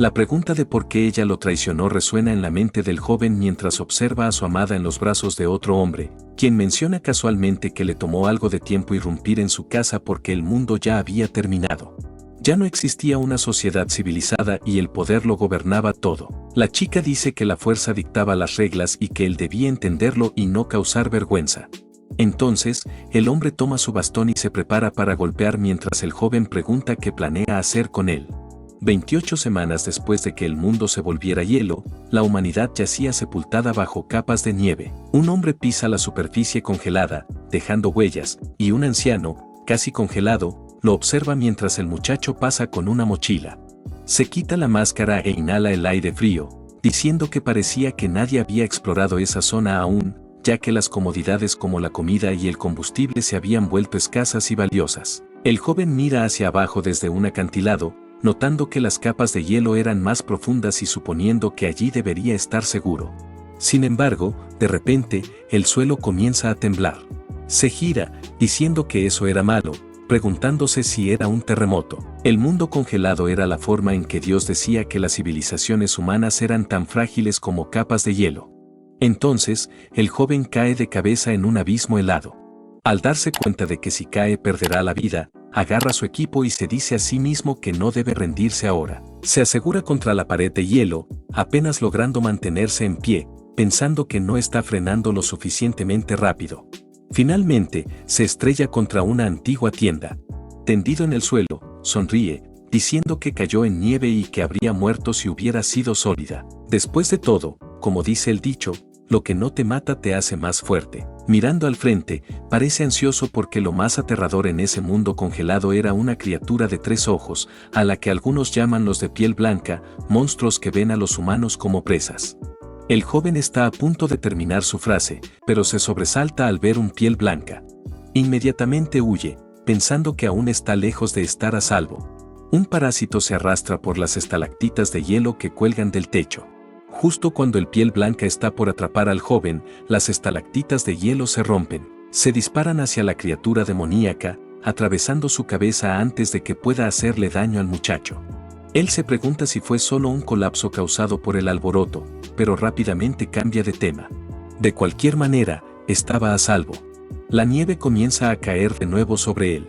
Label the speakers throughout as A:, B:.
A: La pregunta de por qué ella lo traicionó resuena en la mente del joven mientras observa a su amada en los brazos de otro hombre, quien menciona casualmente que le tomó algo de tiempo irrumpir en su casa porque el mundo ya había terminado. Ya no existía una sociedad civilizada y el poder lo gobernaba todo. La chica dice que la fuerza dictaba las reglas y que él debía entenderlo y no causar vergüenza. Entonces, el hombre toma su bastón y se prepara para golpear mientras el joven pregunta qué planea hacer con él. 28 semanas después de que el mundo se volviera hielo, la humanidad yacía sepultada bajo capas de nieve. Un hombre pisa la superficie congelada, dejando huellas, y un anciano, casi congelado, lo observa mientras el muchacho pasa con una mochila. Se quita la máscara e inhala el aire frío, diciendo que parecía que nadie había explorado esa zona aún, ya que las comodidades como la comida y el combustible se habían vuelto escasas y valiosas. El joven mira hacia abajo desde un acantilado, notando que las capas de hielo eran más profundas y suponiendo que allí debería estar seguro. Sin embargo, de repente, el suelo comienza a temblar. Se gira, diciendo que eso era malo, preguntándose si era un terremoto. El mundo congelado era la forma en que Dios decía que las civilizaciones humanas eran tan frágiles como capas de hielo. Entonces, el joven cae de cabeza en un abismo helado. Al darse cuenta de que si cae perderá la vida, agarra su equipo y se dice a sí mismo que no debe rendirse ahora. Se asegura contra la pared de hielo, apenas logrando mantenerse en pie, pensando que no está frenando lo suficientemente rápido. Finalmente, se estrella contra una antigua tienda. Tendido en el suelo, sonríe, diciendo que cayó en nieve y que habría muerto si hubiera sido sólida. Después de todo, como dice el dicho, lo que no te mata te hace más fuerte. Mirando al frente, parece ansioso porque lo más aterrador en ese mundo congelado era una criatura de 3 ojos, a la que algunos llaman los de piel blanca, monstruos que ven a los humanos como presas. El joven está a punto de terminar su frase, pero se sobresalta al ver un piel blanca. Inmediatamente huye, pensando que aún está lejos de estar a salvo. Un parásito se arrastra por las estalactitas de hielo que cuelgan del techo. Justo cuando el piel blanca está por atrapar al joven, las estalactitas de hielo se rompen. Se disparan hacia la criatura demoníaca, atravesando su cabeza antes de que pueda hacerle daño al muchacho. Él se pregunta si fue solo un colapso causado por el alboroto, pero rápidamente cambia de tema. De cualquier manera, estaba a salvo. La nieve comienza a caer de nuevo sobre él.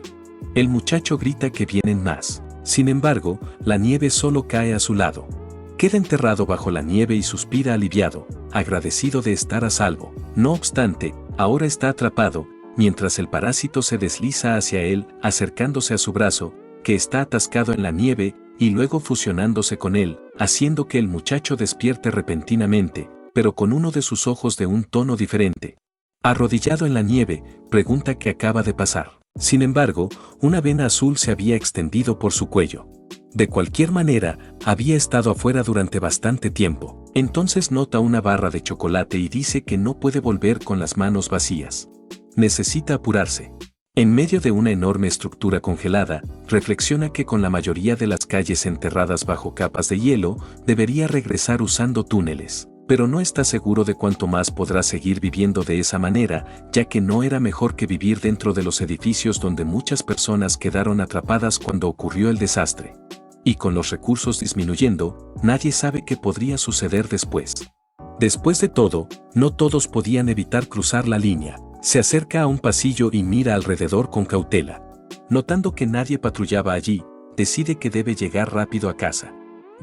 A: El muchacho grita que vienen más. Sin embargo, la nieve solo cae a su lado. Queda enterrado bajo la nieve y suspira aliviado, agradecido de estar a salvo. No obstante, ahora está atrapado, mientras el parásito se desliza hacia él, acercándose a su brazo, que está atascado en la nieve, y luego fusionándose con él, haciendo que el muchacho despierte repentinamente, pero con uno de sus ojos de un tono diferente. Arrodillado en la nieve, pregunta qué acaba de pasar. Sin embargo, una vena azul se había extendido por su cuello. De cualquier manera, había estado afuera durante bastante tiempo. Entonces nota una barra de chocolate y dice que no puede volver con las manos vacías. Necesita apurarse. En medio de una enorme estructura congelada, reflexiona que con la mayoría de las calles enterradas bajo capas de hielo, debería regresar usando túneles. Pero no está seguro de cuánto más podrá seguir viviendo de esa manera, ya que no era mejor que vivir dentro de los edificios donde muchas personas quedaron atrapadas cuando ocurrió el desastre. Y con los recursos disminuyendo, nadie sabe qué podría suceder después. Después de todo, no todos podían evitar cruzar la línea. Se acerca a un pasillo y mira alrededor con cautela. Notando que nadie patrullaba allí, decide que debe llegar rápido a casa.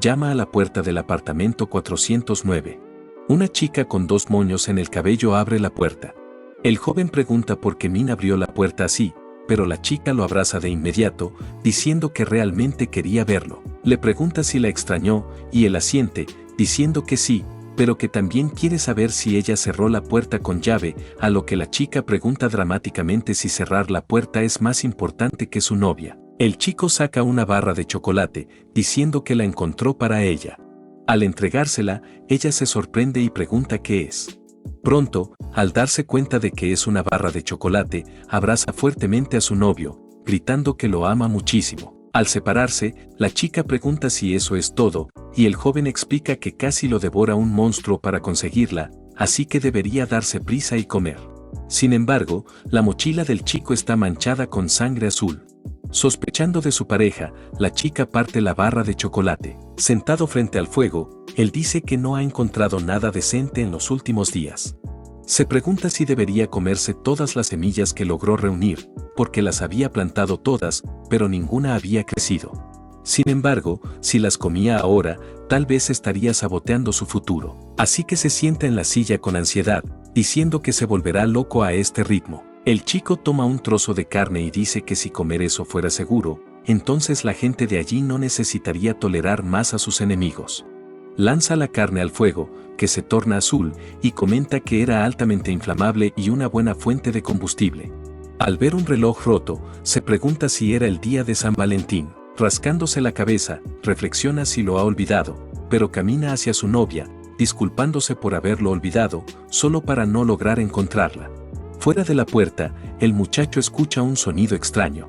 A: Llama a la puerta del apartamento 409. Una chica con 2 moños en el cabello abre la puerta. El joven pregunta por qué Min abrió la puerta así, pero la chica lo abraza de inmediato, diciendo que realmente quería verlo. Le pregunta si la extrañó, y él asiente, diciendo que sí, pero que también quiere saber si ella cerró la puerta con llave, a lo que la chica pregunta dramáticamente si cerrar la puerta es más importante que su novia. El chico saca una barra de chocolate, diciendo que la encontró para ella. Al entregársela, ella se sorprende y pregunta qué es. Pronto, al darse cuenta de que es una barra de chocolate, abraza fuertemente a su novio, gritando que lo ama muchísimo. Al separarse, la chica pregunta si eso es todo, y el joven explica que casi lo devora un monstruo para conseguirla, así que debería darse prisa y comer. Sin embargo, la mochila del chico está manchada con sangre azul. Sospechando de su pareja, la chica parte la barra de chocolate. Sentado frente al fuego, él dice que no ha encontrado nada decente en los últimos días. Se pregunta si debería comerse todas las semillas que logró reunir, porque las había plantado todas, pero ninguna había crecido. Sin embargo, si las comía ahora, tal vez estaría saboteando su futuro. Así que se sienta en la silla con ansiedad, diciendo que se volverá loco a este ritmo. El chico toma un trozo de carne y dice que si comer eso fuera seguro, entonces la gente de allí no necesitaría tolerar más a sus enemigos. Lanza la carne al fuego, que se torna azul, y comenta que era altamente inflamable y una buena fuente de combustible. Al ver un reloj roto, se pregunta si era el día de San Valentín. Rascándose la cabeza, reflexiona si lo ha olvidado, pero camina hacia su novia, disculpándose por haberlo olvidado, solo para no lograr encontrarla. Fuera de la puerta, el muchacho escucha un sonido extraño.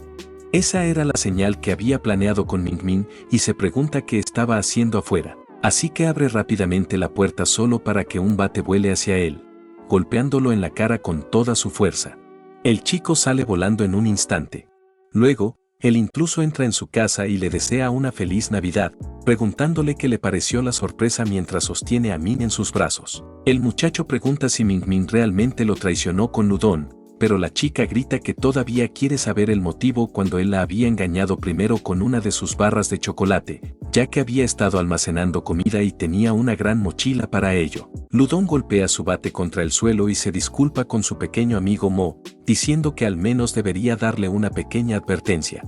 A: Esa era la señal que había planeado con Ming-Min y se pregunta qué estaba haciendo afuera. Así que abre rápidamente la puerta solo para que un bate vuele hacia él, golpeándolo en la cara con toda su fuerza. El chico sale volando en un instante. Luego, el intruso entra en su casa y le desea una feliz Navidad, preguntándole qué le pareció la sorpresa mientras sostiene a Min en sus brazos. El muchacho pregunta si Ming-Min realmente lo traicionó con Ludon, pero la chica grita que todavía quiere saber el motivo cuando él la había engañado primero con una de sus barras de chocolate, ya que había estado almacenando comida y tenía una gran mochila para ello. Ludon golpea su bate contra el suelo y se disculpa con su pequeño amigo Mo, diciendo que al menos debería darle una pequeña advertencia.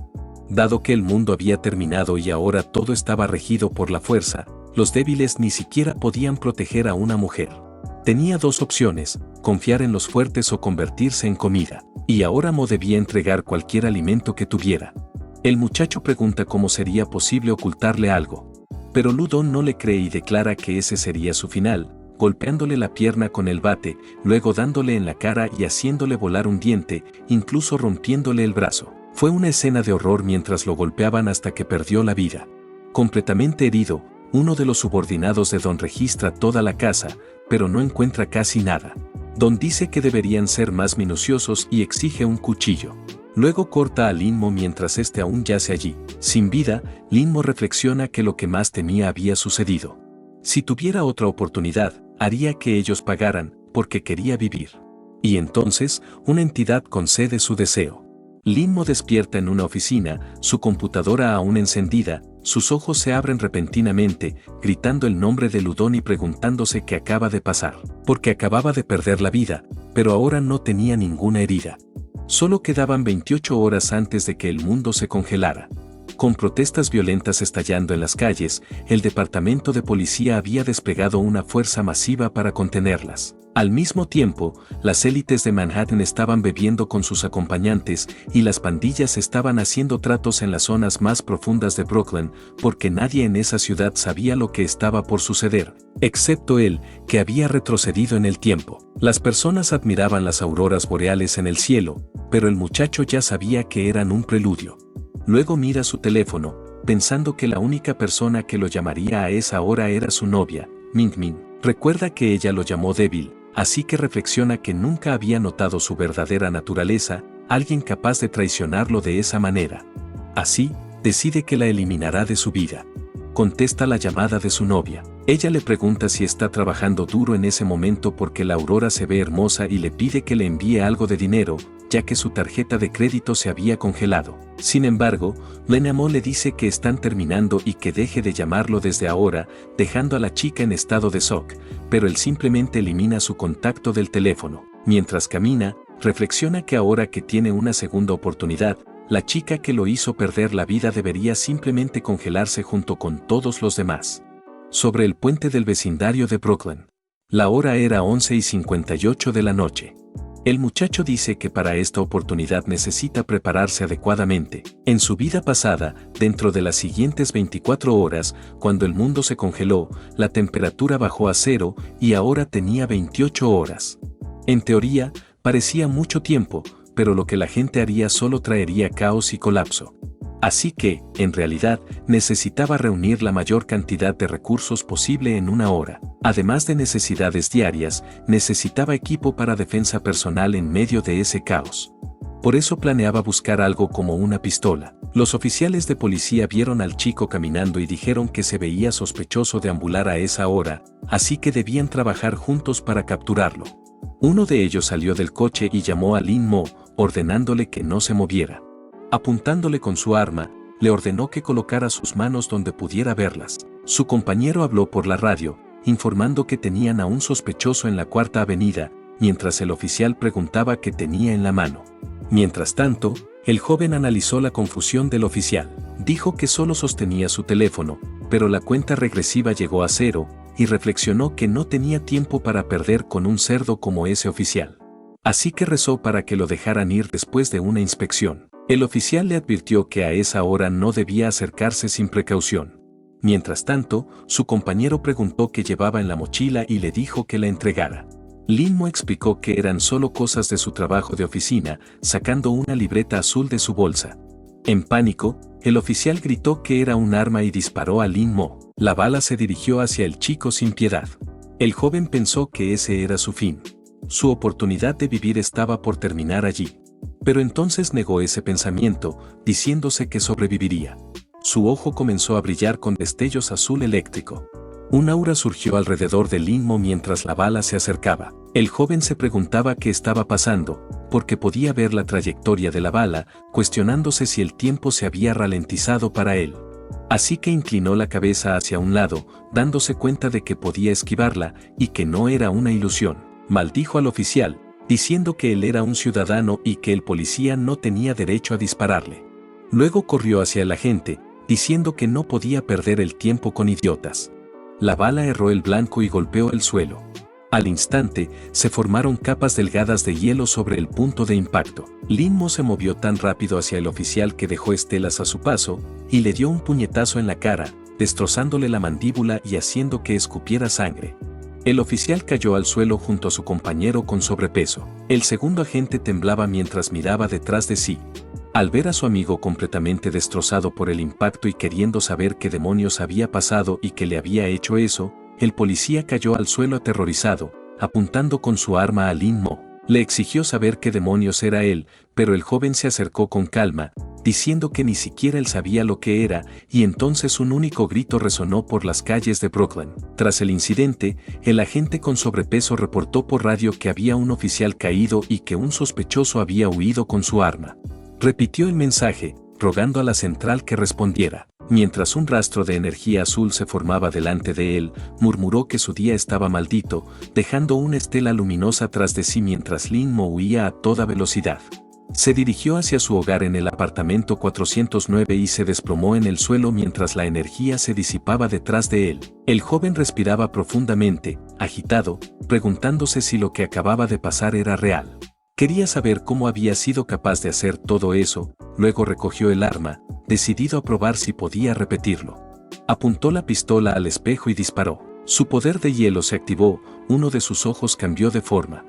A: Dado que el mundo había terminado y ahora todo estaba regido por la fuerza, los débiles ni siquiera podían proteger a una mujer. Tenía dos opciones, confiar en los fuertes o convertirse en comida, y ahora Mo debía entregar cualquier alimento que tuviera. El muchacho pregunta cómo sería posible ocultarle algo, pero Ludon no le cree y declara que ese sería su final, golpeándole la pierna con el bate, luego dándole en la cara y haciéndole volar un diente, incluso rompiéndole el brazo. Fue una escena de horror mientras lo golpeaban hasta que perdió la vida. Completamente herido, uno de los subordinados de Don registra toda la casa, pero no encuentra casi nada. Don dice que deberían ser más minuciosos y exige un cuchillo. Luego corta a Lin Mo mientras este aún yace allí. Sin vida, Lin Mo reflexiona que lo que más temía había sucedido. Si tuviera otra oportunidad, haría que ellos pagaran, porque quería vivir. Y entonces, una entidad concede su deseo. Lin Mo despierta en una oficina, su computadora aún encendida, sus ojos se abren repentinamente, gritando el nombre de Ludon y preguntándose qué acaba de pasar. Porque acababa de perder la vida, pero ahora no tenía ninguna herida. Solo quedaban 28 horas antes de que el mundo se congelara. Con protestas violentas estallando en las calles, el departamento de policía había desplegado una fuerza masiva para contenerlas. Al mismo tiempo, las élites de Manhattan estaban bebiendo con sus acompañantes y las pandillas estaban haciendo tratos en las zonas más profundas de Brooklyn, porque nadie en esa ciudad sabía lo que estaba por suceder, excepto él, que había retrocedido en el tiempo. Las personas admiraban las auroras boreales en el cielo, pero el muchacho ya sabía que eran un preludio. Luego mira su teléfono, pensando que la única persona que lo llamaría a esa hora era su novia, Ming-Min. Recuerda que ella lo llamó débil, así que reflexiona que nunca había notado su verdadera naturaleza, alguien capaz de traicionarlo de esa manera. Así, decide que la eliminará de su vida. Contesta la llamada de su novia. Ella le pregunta si está trabajando duro en ese momento porque la aurora se ve hermosa y le pide que le envíe algo de dinero, ya que su tarjeta de crédito se había congelado. Sin embargo, Lena Mo le dice que están terminando y que deje de llamarlo desde ahora, dejando a la chica en estado de shock, pero él simplemente elimina su contacto del teléfono. Mientras camina, reflexiona que ahora que tiene una segunda oportunidad, la chica que lo hizo perder la vida debería simplemente congelarse junto con todos los demás. Sobre el puente del vecindario de Brooklyn. La hora era 11:58 de la noche. El muchacho dice que para esta oportunidad necesita prepararse adecuadamente. En su vida pasada, dentro de las siguientes 24 horas, cuando el mundo se congeló, la temperatura bajó a 0 y ahora tenía 28 horas. En teoría, parecía mucho tiempo, pero lo que la gente haría solo traería caos y colapso. Así que, en realidad, necesitaba reunir la mayor cantidad de recursos posible en una hora. Además de necesidades diarias, necesitaba equipo para defensa personal en medio de ese caos. Por eso planeaba buscar algo como una pistola. Los oficiales de policía vieron al chico caminando y dijeron que se veía sospechoso deambular a esa hora, así que debían trabajar juntos para capturarlo. Uno de ellos salió del coche y llamó a Lin Mo, ordenándole que no se moviera. Apuntándole con su arma, le ordenó que colocara sus manos donde pudiera verlas. Su compañero habló por la radio, informando que tenían a un sospechoso en la Cuarta Avenida, mientras el oficial preguntaba qué tenía en la mano. Mientras tanto, el joven analizó la confusión del oficial. Dijo que solo sostenía su teléfono, pero la cuenta regresiva llegó a 0, y reflexionó que no tenía tiempo para perder con un cerdo como ese oficial. Así que rezó para que lo dejaran ir después de una inspección. El oficial le advirtió que a esa hora no debía acercarse sin precaución. Mientras tanto, su compañero preguntó qué llevaba en la mochila y le dijo que la entregara. Lin Mo explicó que eran solo cosas de su trabajo de oficina, sacando una libreta azul de su bolsa. En pánico, el oficial gritó que era un arma y disparó a Lin Mo. La bala se dirigió hacia el chico sin piedad. El joven pensó que ese era su fin. Su oportunidad de vivir estaba por terminar allí. Pero entonces negó ese pensamiento, diciéndose que sobreviviría. Su ojo comenzó a brillar con destellos azul eléctrico. Un aura surgió alrededor de Lin Mo mientras la bala se acercaba. El joven se preguntaba qué estaba pasando, porque podía ver la trayectoria de la bala, cuestionándose si el tiempo se había ralentizado para él. Así que inclinó la cabeza hacia un lado, dándose cuenta de que podía esquivarla y que no era una ilusión. Maldijo al oficial, diciendo que él era un ciudadano y que el policía no tenía derecho a dispararle. Luego corrió hacia el agente, diciendo que no podía perder el tiempo con idiotas. La bala erró el blanco y golpeó el suelo. Al instante, se formaron capas delgadas de hielo sobre el punto de impacto. Lin Mo se movió tan rápido hacia el oficial que dejó estelas a su paso, y le dio un puñetazo en la cara, destrozándole la mandíbula y haciendo que escupiera sangre. El oficial cayó al suelo junto a su compañero con sobrepeso. El segundo agente temblaba mientras miraba detrás de sí. Al ver a su amigo completamente destrozado por el impacto y queriendo saber qué demonios había pasado y qué le había hecho eso, el policía cayó al suelo aterrorizado, apuntando con su arma a Lin Mo. Le exigió saber qué demonios era él, pero el joven se acercó con calma, diciendo que ni siquiera él sabía lo que era, y entonces un único grito resonó por las calles de Brooklyn. Tras el incidente, el agente con sobrepeso reportó por radio que había un oficial caído y que un sospechoso había huido con su arma. Repitió el mensaje, rogando a la central que respondiera. Mientras un rastro de energía azul se formaba delante de él, murmuró que su día estaba maldito, dejando una estela luminosa tras de sí mientras Lin Mo huía a toda velocidad. Se dirigió hacia su hogar en el apartamento 409 y se desplomó en el suelo mientras la energía se disipaba detrás de él. El joven respiraba profundamente, agitado, preguntándose si lo que acababa de pasar era real. Quería saber cómo había sido capaz de hacer todo eso, luego recogió el arma, decidido a probar si podía repetirlo. Apuntó la pistola al espejo y disparó. Su poder de hielo se activó, uno de sus ojos cambió de forma.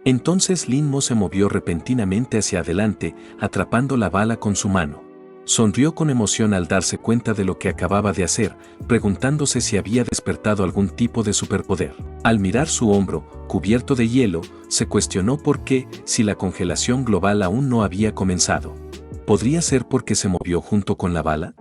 A: Entonces Lin Mo se movió repentinamente hacia adelante, atrapando la bala con su mano. Sonrió con emoción al darse cuenta de lo que acababa de hacer, preguntándose si había despertado algún tipo de superpoder. Al mirar su hombro, cubierto de hielo, se cuestionó por qué, si la congelación global aún no había comenzado. ¿Podría ser porque se movió junto con la bala?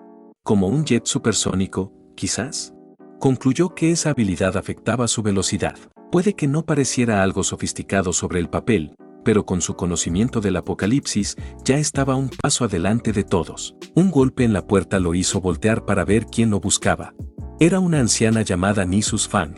A: ¿Como un jet supersónico, quizás? Concluyó que esa habilidad afectaba su velocidad. Puede que no pareciera algo sofisticado sobre el papel, pero con su conocimiento del apocalipsis, ya estaba un paso adelante de todos. Un golpe en la puerta lo hizo voltear para ver quién lo buscaba. Era una anciana llamada Nisus Fang.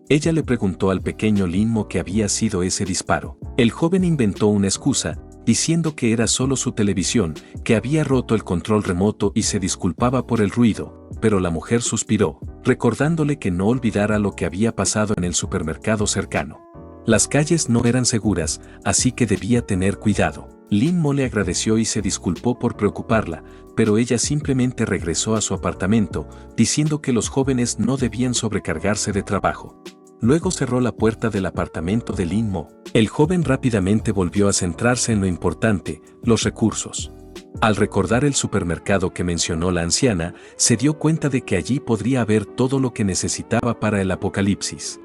A: Ella le preguntó al pequeño Lin Mo qué había sido ese disparo. El joven inventó una excusa, diciendo que era solo su televisión, que había roto el control remoto y se disculpaba por el ruido, pero la mujer suspiró, recordándole que no olvidara lo que había pasado en el supermercado cercano. Las calles no eran seguras, así que debía tener cuidado. Lin Mo le agradeció y se disculpó por preocuparla, pero ella simplemente regresó a su apartamento, diciendo que los jóvenes no debían sobrecargarse de trabajo. Luego cerró la puerta del apartamento de Lin Mo. El joven rápidamente volvió a centrarse en lo importante, los recursos. Al recordar el supermercado que mencionó la anciana, se dio cuenta de que allí podría haber todo lo que necesitaba para el apocalipsis.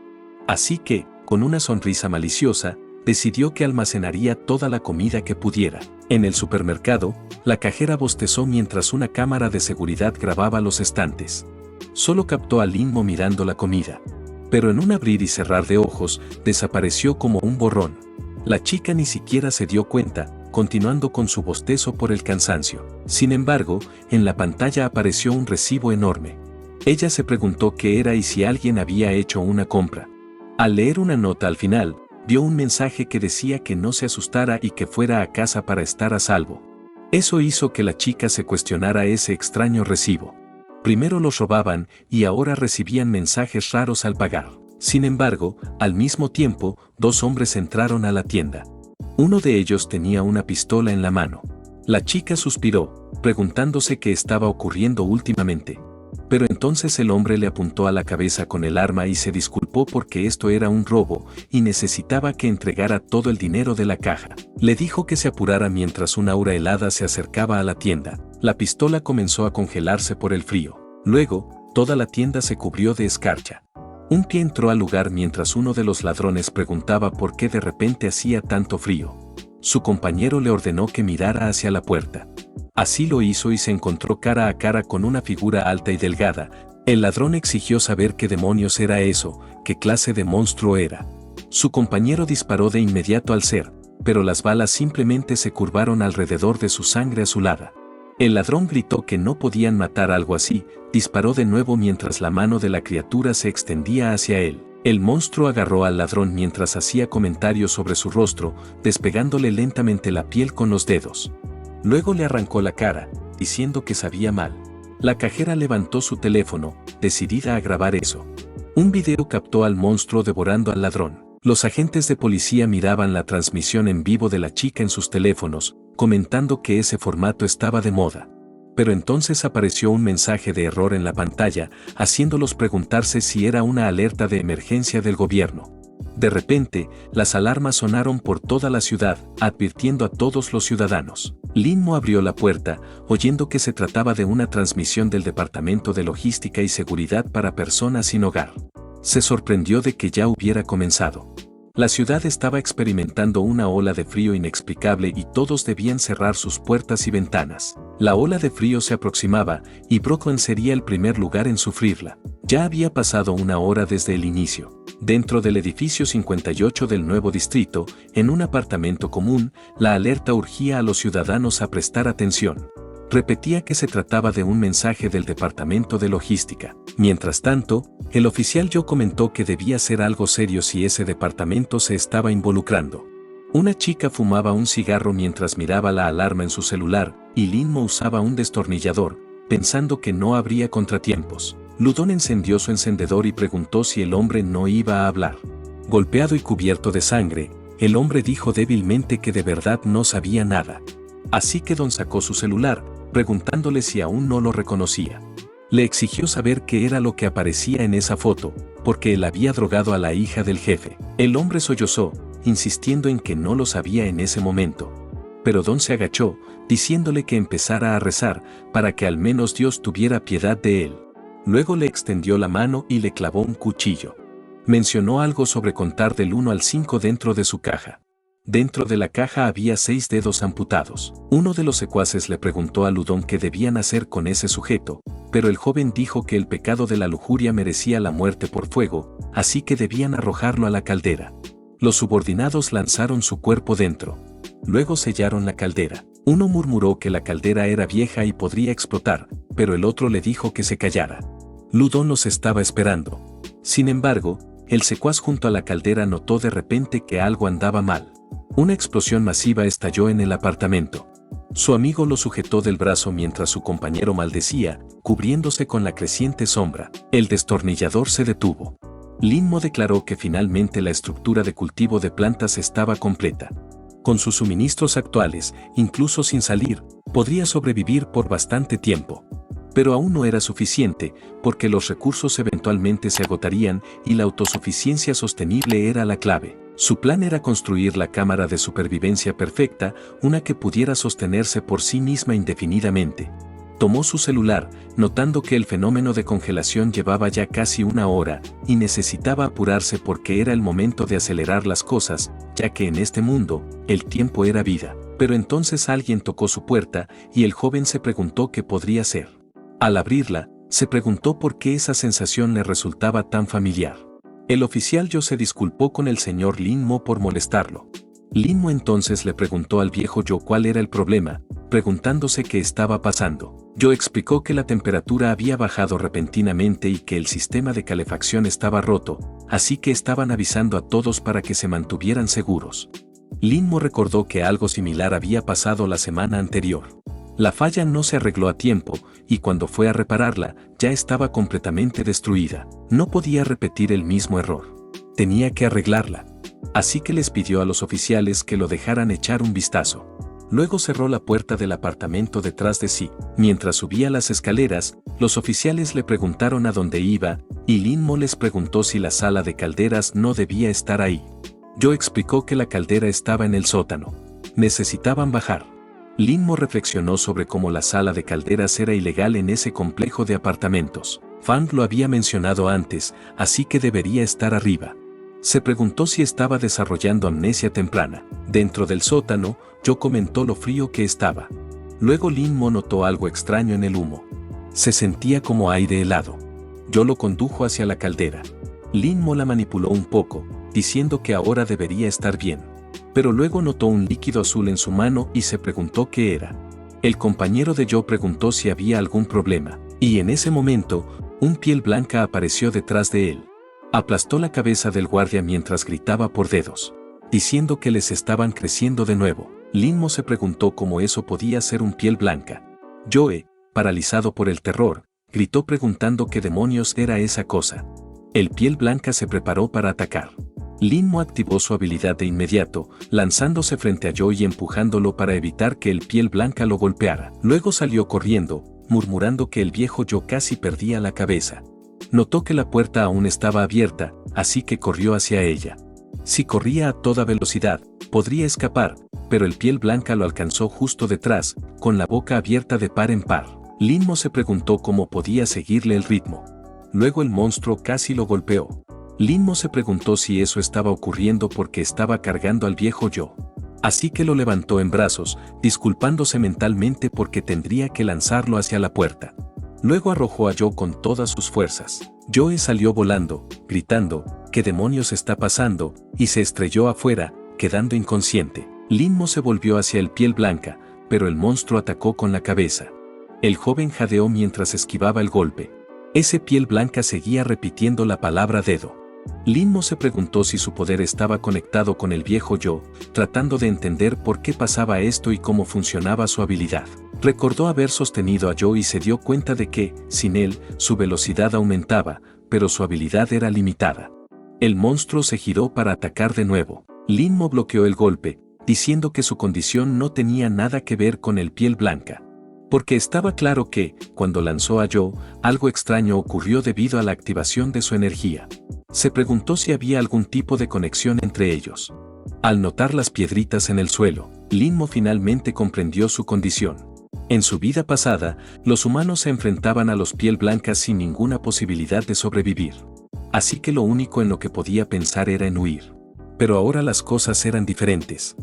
A: Así que, con una sonrisa maliciosa, decidió que almacenaría toda la comida que pudiera. En el supermercado, la cajera bostezó mientras una cámara de seguridad grababa los estantes. Solo captó a Lin-Mo mirando la comida. Pero en un abrir y cerrar de ojos, desapareció como un borrón. La chica ni siquiera se dio cuenta, continuando con su bostezo por el cansancio. Sin embargo, en la pantalla apareció un recibo enorme. Ella se preguntó qué era y si alguien había hecho una compra. Al leer una nota al final, vio un mensaje que decía que no se asustara y que fuera a casa para estar a salvo. Eso hizo que la chica se cuestionara ese extraño recibo. Primero los robaban y ahora recibían mensajes raros al pagar. Sin embargo, al mismo tiempo, dos hombres entraron a la tienda. Uno de ellos tenía una pistola en la mano. La chica suspiró, preguntándose qué estaba ocurriendo últimamente. Pero entonces el hombre le apuntó a la cabeza con el arma y se disculpó porque esto era un robo y necesitaba que entregara todo el dinero de la caja. Le dijo que se apurara mientras una aura helada se acercaba a la tienda. La pistola comenzó a congelarse por el frío. Luego, toda la tienda se cubrió de escarcha. Un pie entró al lugar mientras uno de los ladrones preguntaba por qué de repente hacía tanto frío. Su compañero le ordenó que mirara hacia la puerta. Así lo hizo y se encontró cara a cara con una figura alta y delgada. El ladrón exigió saber qué demonios era eso, qué clase de monstruo era. Su compañero disparó de inmediato al ser, pero las balas simplemente se curvaron alrededor de su sangre azulada. El ladrón gritó que no podían matar algo así, disparó de nuevo mientras la mano de la criatura se extendía hacia él. El monstruo agarró al ladrón mientras hacía comentarios sobre su rostro, despegándole lentamente la piel con los dedos. Luego le arrancó la cara, diciendo que sabía mal. La cajera levantó su teléfono, decidida a grabar eso. Un video captó al monstruo devorando al ladrón. Los agentes de policía miraban la transmisión en vivo de la chica en sus teléfonos, comentando que ese formato estaba de moda. Pero entonces apareció un mensaje de error en la pantalla, haciéndolos preguntarse si era una alerta de emergencia del gobierno. De repente, las alarmas sonaron por toda la ciudad, advirtiendo a todos los ciudadanos. Lin-Mo abrió la puerta, oyendo que se trataba de una transmisión del Departamento de Logística y Seguridad para Personas sin Hogar. Se sorprendió de que ya hubiera comenzado. La ciudad estaba experimentando una ola de frío inexplicable y todos debían cerrar sus puertas y ventanas. La ola de frío se aproximaba y Brooklyn sería el primer lugar en sufrirla. Ya había pasado una hora desde el inicio. Dentro del edificio 58 del nuevo distrito, en un apartamento común, la alerta urgía a los ciudadanos a prestar atención. Repetía que se trataba de un mensaje del Departamento de Logística. Mientras tanto, el oficial Joe comentó que debía ser algo serio si ese departamento se estaba involucrando. Una chica fumaba un cigarro mientras miraba la alarma en su celular, y Lin-Mo usaba un destornillador, pensando que no habría contratiempos. Ludon encendió su encendedor y preguntó si el hombre no iba a hablar. Golpeado y cubierto de sangre, el hombre dijo débilmente que de verdad no sabía nada. Así que Don sacó su celular, preguntándole si aún no lo reconocía. Le exigió saber qué era lo que aparecía en esa foto, porque él había drogado a la hija del jefe. El hombre sollozó, insistiendo en que no lo sabía en ese momento. Pero Don se agachó, diciéndole que empezara a rezar, para que al menos Dios tuviera piedad de él. Luego le extendió la mano y le clavó un cuchillo. Mencionó algo sobre contar del 1 al 5 dentro de su caja. Dentro de la caja había 6 dedos amputados. Uno de los secuaces le preguntó a Ludon qué debían hacer con ese sujeto, pero el joven dijo que el pecado de la lujuria merecía la muerte por fuego, así que debían arrojarlo a la caldera. Los subordinados lanzaron su cuerpo dentro. Luego sellaron la caldera. Uno murmuró que la caldera era vieja y podría explotar, pero el otro le dijo que se callara. Ludon los estaba esperando. Sin embargo, el secuaz junto a la caldera notó de repente que algo andaba mal. Una explosión masiva estalló en el apartamento. Su amigo lo sujetó del brazo mientras su compañero maldecía, cubriéndose con la creciente sombra. El destornillador se detuvo. Lin-Mo declaró que finalmente la estructura de cultivo de plantas estaba completa. Con sus suministros actuales, incluso sin salir, podría sobrevivir por bastante tiempo. Pero aún no era suficiente, porque los recursos eventualmente se agotarían y la autosuficiencia sostenible era la clave. Su plan era construir la cámara de supervivencia perfecta, una que pudiera sostenerse por sí misma indefinidamente. Tomó su celular, notando que el fenómeno de congelación llevaba ya casi una hora, y necesitaba apurarse porque era el momento de acelerar las cosas, ya que en este mundo, el tiempo era vida. Pero entonces alguien tocó su puerta, y el joven se preguntó qué podría ser. Al abrirla, se preguntó por qué esa sensación le resultaba tan familiar. El oficial Yo se disculpó con el señor Lin Mo por molestarlo. Lin Mo entonces le preguntó al viejo Yo cuál era el problema, preguntándose qué estaba pasando. Yo explicó que la temperatura había bajado repentinamente y que el sistema de calefacción estaba roto, así que estaban avisando a todos para que se mantuvieran seguros. Lin Mo recordó que algo similar había pasado la semana anterior. La falla no se arregló a tiempo, y cuando fue a repararla, ya estaba completamente destruida. No podía repetir el mismo error. Tenía que arreglarla. Así que les pidió a los oficiales que lo dejaran echar un vistazo. Luego cerró la puerta del apartamento detrás de sí. Mientras subía las escaleras, los oficiales le preguntaron a dónde iba, y Lin Mo les preguntó si la sala de calderas no debía estar ahí. Yo explicó que la caldera estaba en el sótano. Necesitaban bajar. Lin Mo reflexionó sobre cómo la sala de calderas era ilegal en ese complejo de apartamentos. Fang lo había mencionado antes, así que debería estar arriba. Se preguntó si estaba desarrollando amnesia temprana. Dentro del sótano, Yo comentó lo frío que estaba. Luego Lin Mo notó algo extraño en el humo. Se sentía como aire helado. Yo lo condujo hacia la caldera. Lin Mo la manipuló un poco, diciendo que ahora debería estar bien. Pero luego notó un líquido azul en su mano y se preguntó qué era. El compañero de Yo preguntó si había algún problema, y en ese momento, un piel blanca apareció detrás de él. Aplastó la cabeza del guardia mientras gritaba por dedos, diciendo que les estaban creciendo de nuevo. Lin Mo se preguntó cómo eso podía ser un piel blanca. Joe, paralizado por el terror, gritó preguntando qué demonios era esa cosa. El piel blanca se preparó para atacar. Lin Mo activó su habilidad de inmediato, lanzándose frente a Joe y empujándolo para evitar que el piel blanca lo golpeara. Luego salió corriendo, murmurando que el viejo Joe casi perdía la cabeza. Notó que la puerta aún estaba abierta, así que corrió hacia ella. Si corría a toda velocidad, podría escapar, pero el piel blanca lo alcanzó justo detrás, con la boca abierta de par en par. Lin Mo se preguntó cómo podía seguirle el ritmo. Luego el monstruo casi lo golpeó. Lin Mo se preguntó si eso estaba ocurriendo porque estaba cargando al viejo Joe. Así que lo levantó en brazos, disculpándose mentalmente porque tendría que lanzarlo hacia la puerta. Luego arrojó a Joe con todas sus fuerzas. Joe salió volando, gritando, ¿qué demonios está pasando?, y se estrelló afuera, quedando inconsciente. Lin Mo se volvió hacia el piel blanca, pero el monstruo atacó con la cabeza. El joven jadeó mientras esquivaba el golpe. Ese piel blanca seguía repitiendo la palabra dedo. Lin Mo se preguntó si su poder estaba conectado con el viejo Joe, tratando de entender por qué pasaba esto y cómo funcionaba su habilidad. Recordó haber sostenido a Joe y se dio cuenta de que, sin él, su velocidad aumentaba, pero su habilidad era limitada. El monstruo se giró para atacar de nuevo. Lin Mo bloqueó el golpe, diciendo que su condición no tenía nada que ver con el piel blanca. Porque estaba claro que, cuando lanzó a Joe, algo extraño ocurrió debido a la activación de su energía. Se preguntó si había algún tipo de conexión entre ellos. Al notar las piedritas en el suelo, Lin Mo finalmente comprendió su condición. En su vida pasada, los humanos se enfrentaban a los piel blancas sin ninguna posibilidad de sobrevivir. Así que lo único en lo que podía pensar era en huir. Pero ahora las cosas eran diferentes.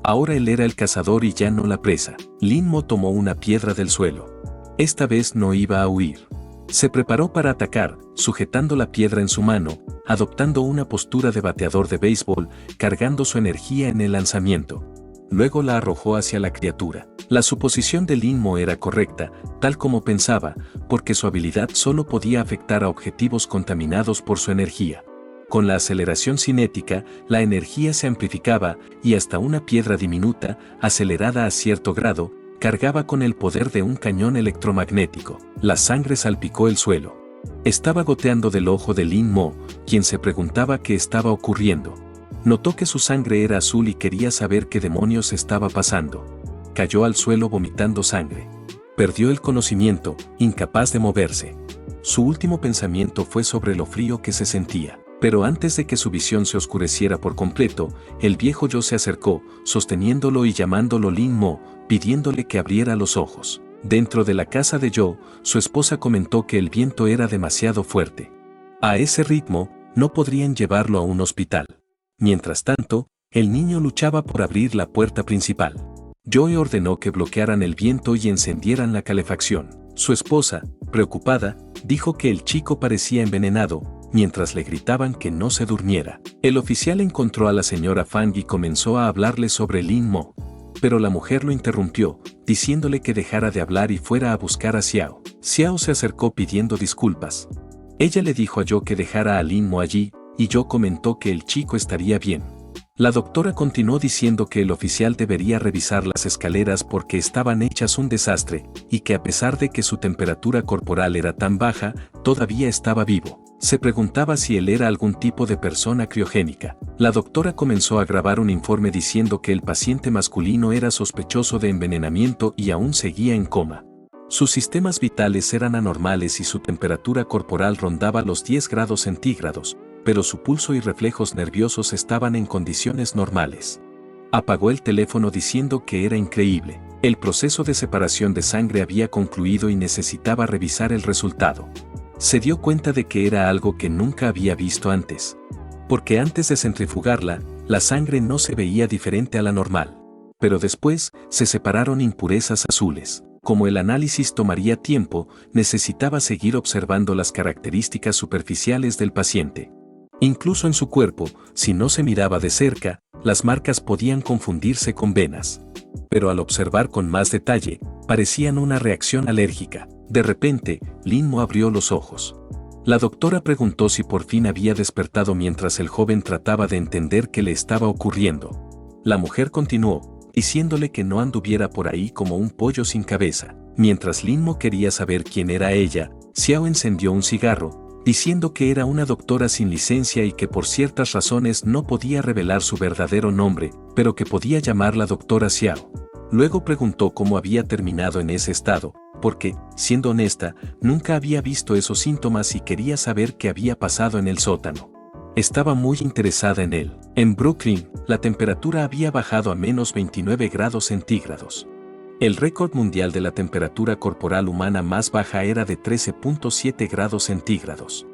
A: Ahora él era el cazador y ya no la presa. Lin Mo tomó una piedra del suelo. Esta vez no iba a huir. Se preparó para atacar, sujetando la piedra en su mano, adoptando una postura de bateador de béisbol, cargando su energía en el lanzamiento. Luego la arrojó hacia la criatura. La suposición de Lin Mo era correcta, tal como pensaba, porque su habilidad solo podía afectar a objetivos contaminados por su energía. Con la aceleración cinética, la energía se amplificaba y hasta una piedra diminuta, acelerada a cierto grado, cargaba con el poder de un cañón electromagnético. La sangre salpicó el suelo. Estaba goteando del ojo de Lin Mo, quien se preguntaba qué estaba ocurriendo. Notó que su sangre era azul y quería saber qué demonios estaba pasando. Cayó al suelo vomitando sangre. Perdió el conocimiento, incapaz de moverse. Su último pensamiento fue sobre lo frío que se sentía. Pero antes de que su visión se oscureciera por completo, el viejo Joe se acercó, sosteniéndolo y llamándolo Lin Mo, pidiéndole que abriera los ojos. Dentro de la casa de Joe, su esposa comentó que el viento era demasiado fuerte. A ese ritmo, no podrían llevarlo a un hospital. Mientras tanto, el niño luchaba por abrir la puerta principal. Joe ordenó que bloquearan el viento y encendieran la calefacción. Su esposa, preocupada, dijo que el chico parecía envenenado, mientras le gritaban que no se durmiera. El oficial encontró a la señora Fang y comenzó a hablarle sobre Lin Mo. Pero la mujer lo interrumpió, diciéndole que dejara de hablar y fuera a buscar a Xiao. Xiao se acercó pidiendo disculpas. Ella le dijo a Joe que dejara a Lin Mo allí, y Joe comentó que el chico estaría bien. La doctora continuó diciendo que el oficial debería revisar las escaleras porque estaban hechas un desastre, y que a pesar de que su temperatura corporal era tan baja, todavía estaba vivo. Se preguntaba si él era algún tipo de persona criogénica. La doctora comenzó a grabar un informe diciendo que el paciente masculino era sospechoso de envenenamiento y aún seguía en coma. Sus sistemas vitales eran anormales y su temperatura corporal rondaba los 10 grados centígrados, pero su pulso y reflejos nerviosos estaban en condiciones normales. Apagó el teléfono diciendo que era increíble. El proceso de separación de sangre había concluido y necesitaba revisar el resultado. Se dio cuenta de que era algo que nunca había visto antes. Porque antes de centrifugarla, la sangre no se veía diferente a la normal. Pero después, se separaron impurezas azules. Como el análisis tomaría tiempo, necesitaba seguir observando las características superficiales del paciente. Incluso en su cuerpo, si no se miraba de cerca, las marcas podían confundirse con venas. Pero al observar con más detalle, parecían una reacción alérgica. De repente, Lin Mo abrió los ojos. La doctora preguntó si por fin había despertado mientras el joven trataba de entender qué le estaba ocurriendo. La mujer continuó, diciéndole que no anduviera por ahí como un pollo sin cabeza. Mientras Lin Mo quería saber quién era ella, Xiao encendió un cigarro, diciendo que era una doctora sin licencia y que por ciertas razones no podía revelar su verdadero nombre, pero que podía llamarla doctora Xiao. Luego preguntó cómo había terminado en ese estado, porque, siendo honesta, nunca había visto esos síntomas y quería saber qué había pasado en el sótano. Estaba muy interesada en él. En Brooklyn, la temperatura había bajado a menos 29 grados centígrados. El récord mundial de la temperatura corporal humana más baja era de 13.7 grados centígrados.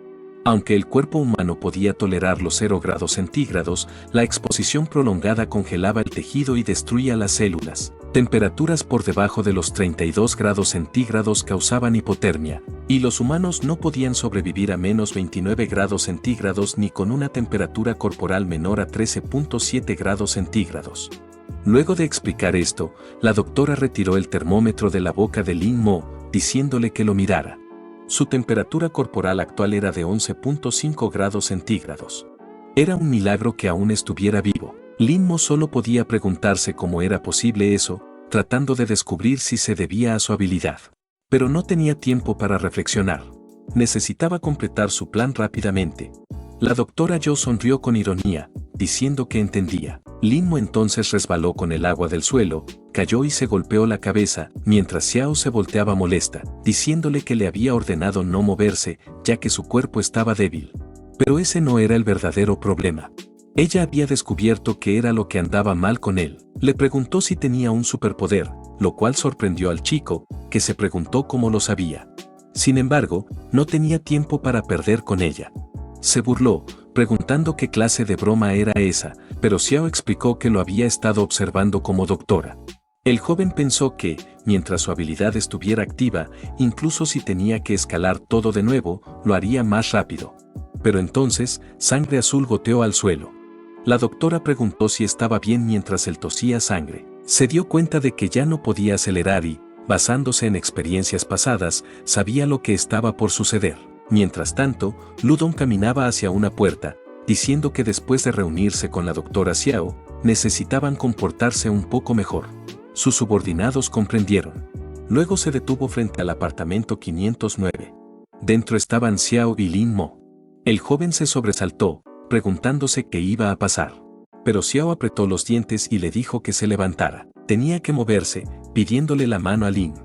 A: Aunque el cuerpo humano podía tolerar los 0 grados centígrados, la exposición prolongada congelaba el tejido y destruía las células. Temperaturas por debajo de los 32 grados centígrados causaban hipotermia, y los humanos no podían sobrevivir a menos 29 grados centígrados ni con una temperatura corporal menor a 13.7 grados centígrados. Luego de explicar esto, la doctora retiró el termómetro de la boca de Lin Mo, diciéndole que lo mirara. Su temperatura corporal actual era de 11.5 grados centígrados. Era un milagro que aún estuviera vivo. Lin Mo solo podía preguntarse cómo era posible eso, tratando de descubrir si se debía a su habilidad. Pero no tenía tiempo para reflexionar. Necesitaba completar su plan rápidamente. La doctora Joe sonrió con ironía, diciendo que entendía. Lin Mo entonces resbaló con el agua del suelo, cayó y se golpeó la cabeza, mientras Xiao se volteaba molesta, diciéndole que le había ordenado no moverse, ya que su cuerpo estaba débil. Pero ese no era el verdadero problema. Ella había descubierto que era lo que andaba mal con él. Le preguntó si tenía un superpoder, lo cual sorprendió al chico, que se preguntó cómo lo sabía. Sin embargo, no tenía tiempo para perder con ella. Se burló, preguntando qué clase de broma era esa, pero Xiao explicó que lo había estado observando como doctora. El joven pensó que, mientras su habilidad estuviera activa, incluso si tenía que escalar todo de nuevo, lo haría más rápido. Pero entonces, sangre azul goteó al suelo. La doctora preguntó si estaba bien mientras él tosía sangre. Se dio cuenta de que ya no podía acelerar y, basándose en experiencias pasadas, sabía lo que estaba por suceder. Mientras tanto, Ludon caminaba hacia una puerta, diciendo que después de reunirse con la doctora Xiao, necesitaban comportarse un poco mejor. Sus subordinados comprendieron. Luego se detuvo frente al apartamento 509. Dentro estaban Xiao y Lin Mo. El joven se sobresaltó, preguntándose qué iba a pasar. Pero Xiao apretó los dientes y le dijo que se levantara. Tenía que moverse, pidiéndole la mano a Lin.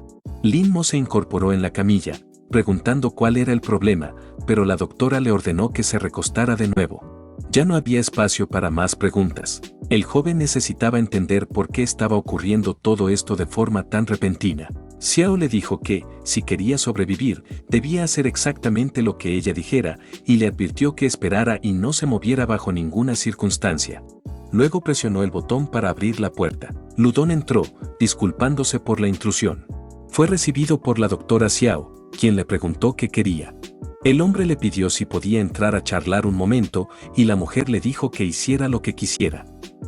A: Lin Mo se incorporó en la camilla, preguntando cuál era el problema, pero la doctora le ordenó que se recostara de nuevo. Ya no había espacio para más preguntas. El joven necesitaba entender por qué estaba ocurriendo todo esto de forma tan repentina. Xiao le dijo que, si quería sobrevivir, debía hacer exactamente lo que ella dijera, y le advirtió que esperara y no se moviera bajo ninguna circunstancia. Luego presionó el botón para abrir la puerta. Ludon entró, disculpándose por la intrusión. Fue recibido por la doctora Xiao, quien le preguntó qué quería. El hombre le pidió si podía entrar a charlar un momento, y la mujer le dijo que hiciera lo que quisiera.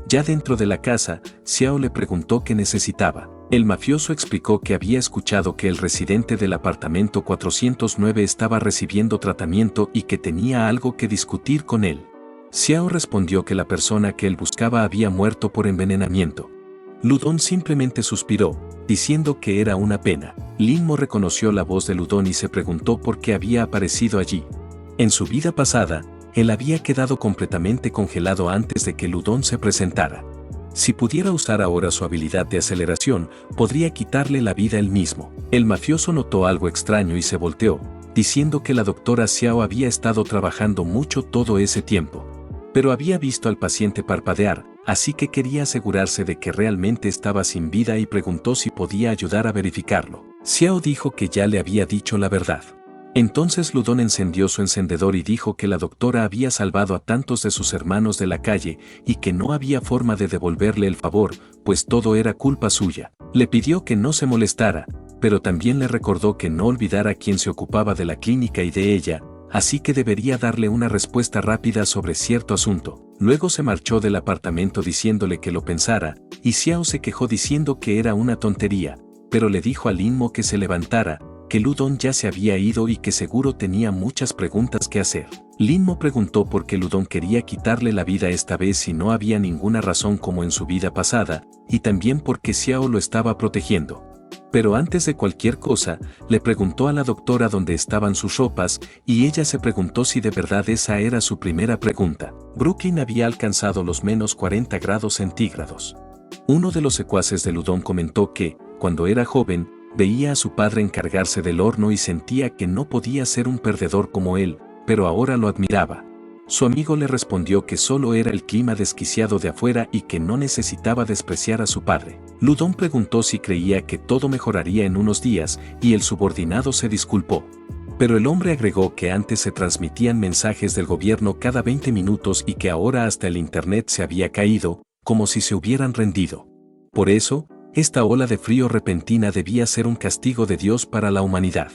A: Ya dentro de la casa, Xiao le preguntó qué necesitaba. El mafioso explicó que había escuchado que el residente del apartamento 409 estaba recibiendo tratamiento y que tenía algo que discutir con él. Xiao respondió que la persona que él buscaba había muerto por envenenamiento. Ludon simplemente suspiró, diciendo que era una pena. Lin Mo reconoció la voz de Ludon y se preguntó por qué había aparecido allí. En su vida pasada, él había quedado completamente congelado antes de que Ludon se presentara. Si pudiera usar ahora su habilidad de aceleración, podría quitarle la vida él mismo. El mafioso notó algo extraño y se volteó, diciendo que la doctora Xiao había estado trabajando mucho todo ese tiempo. Pero había visto al paciente parpadear, así que quería asegurarse de que realmente estaba sin vida y preguntó si podía ayudar a verificarlo. Xiao dijo que ya le había dicho la verdad. Entonces Ludon encendió su encendedor y dijo que la doctora había salvado a tantos de sus hermanos de la calle y que no había forma de devolverle el favor, pues todo era culpa suya. Le pidió que no se molestara, pero también le recordó que no olvidara quién se ocupaba de la clínica y de ella, así que debería darle una respuesta rápida sobre cierto asunto. Luego se marchó del apartamento diciéndole que lo pensara, y Xiao se quejó diciendo que era una tontería, pero le dijo a Lin Mo que se levantara, que Ludon ya se había ido y que seguro tenía muchas preguntas que hacer. Lin Mo preguntó por qué Ludon quería quitarle la vida esta vez si no había ninguna razón como en su vida pasada, y también por qué Xiao lo estaba protegiendo. Pero antes de cualquier cosa, le preguntó a la doctora dónde estaban sus ropas, y ella se preguntó si de verdad esa era su primera pregunta. Brooklyn había alcanzado los menos 40 grados centígrados. Uno de los secuaces de Ludon comentó que, cuando era joven, veía a su padre encargarse del horno y sentía que no podía ser un perdedor como él, pero ahora lo admiraba. Su amigo le respondió que solo era el clima desquiciado de afuera y que no necesitaba despreciar a su padre. Ludon preguntó si creía que todo mejoraría en unos días, y el subordinado se disculpó. Pero el hombre agregó que antes se transmitían mensajes del gobierno cada 20 minutos y que ahora hasta el internet se había caído, como si se hubieran rendido. Por eso, esta ola de frío repentina debía ser un castigo de Dios para la humanidad.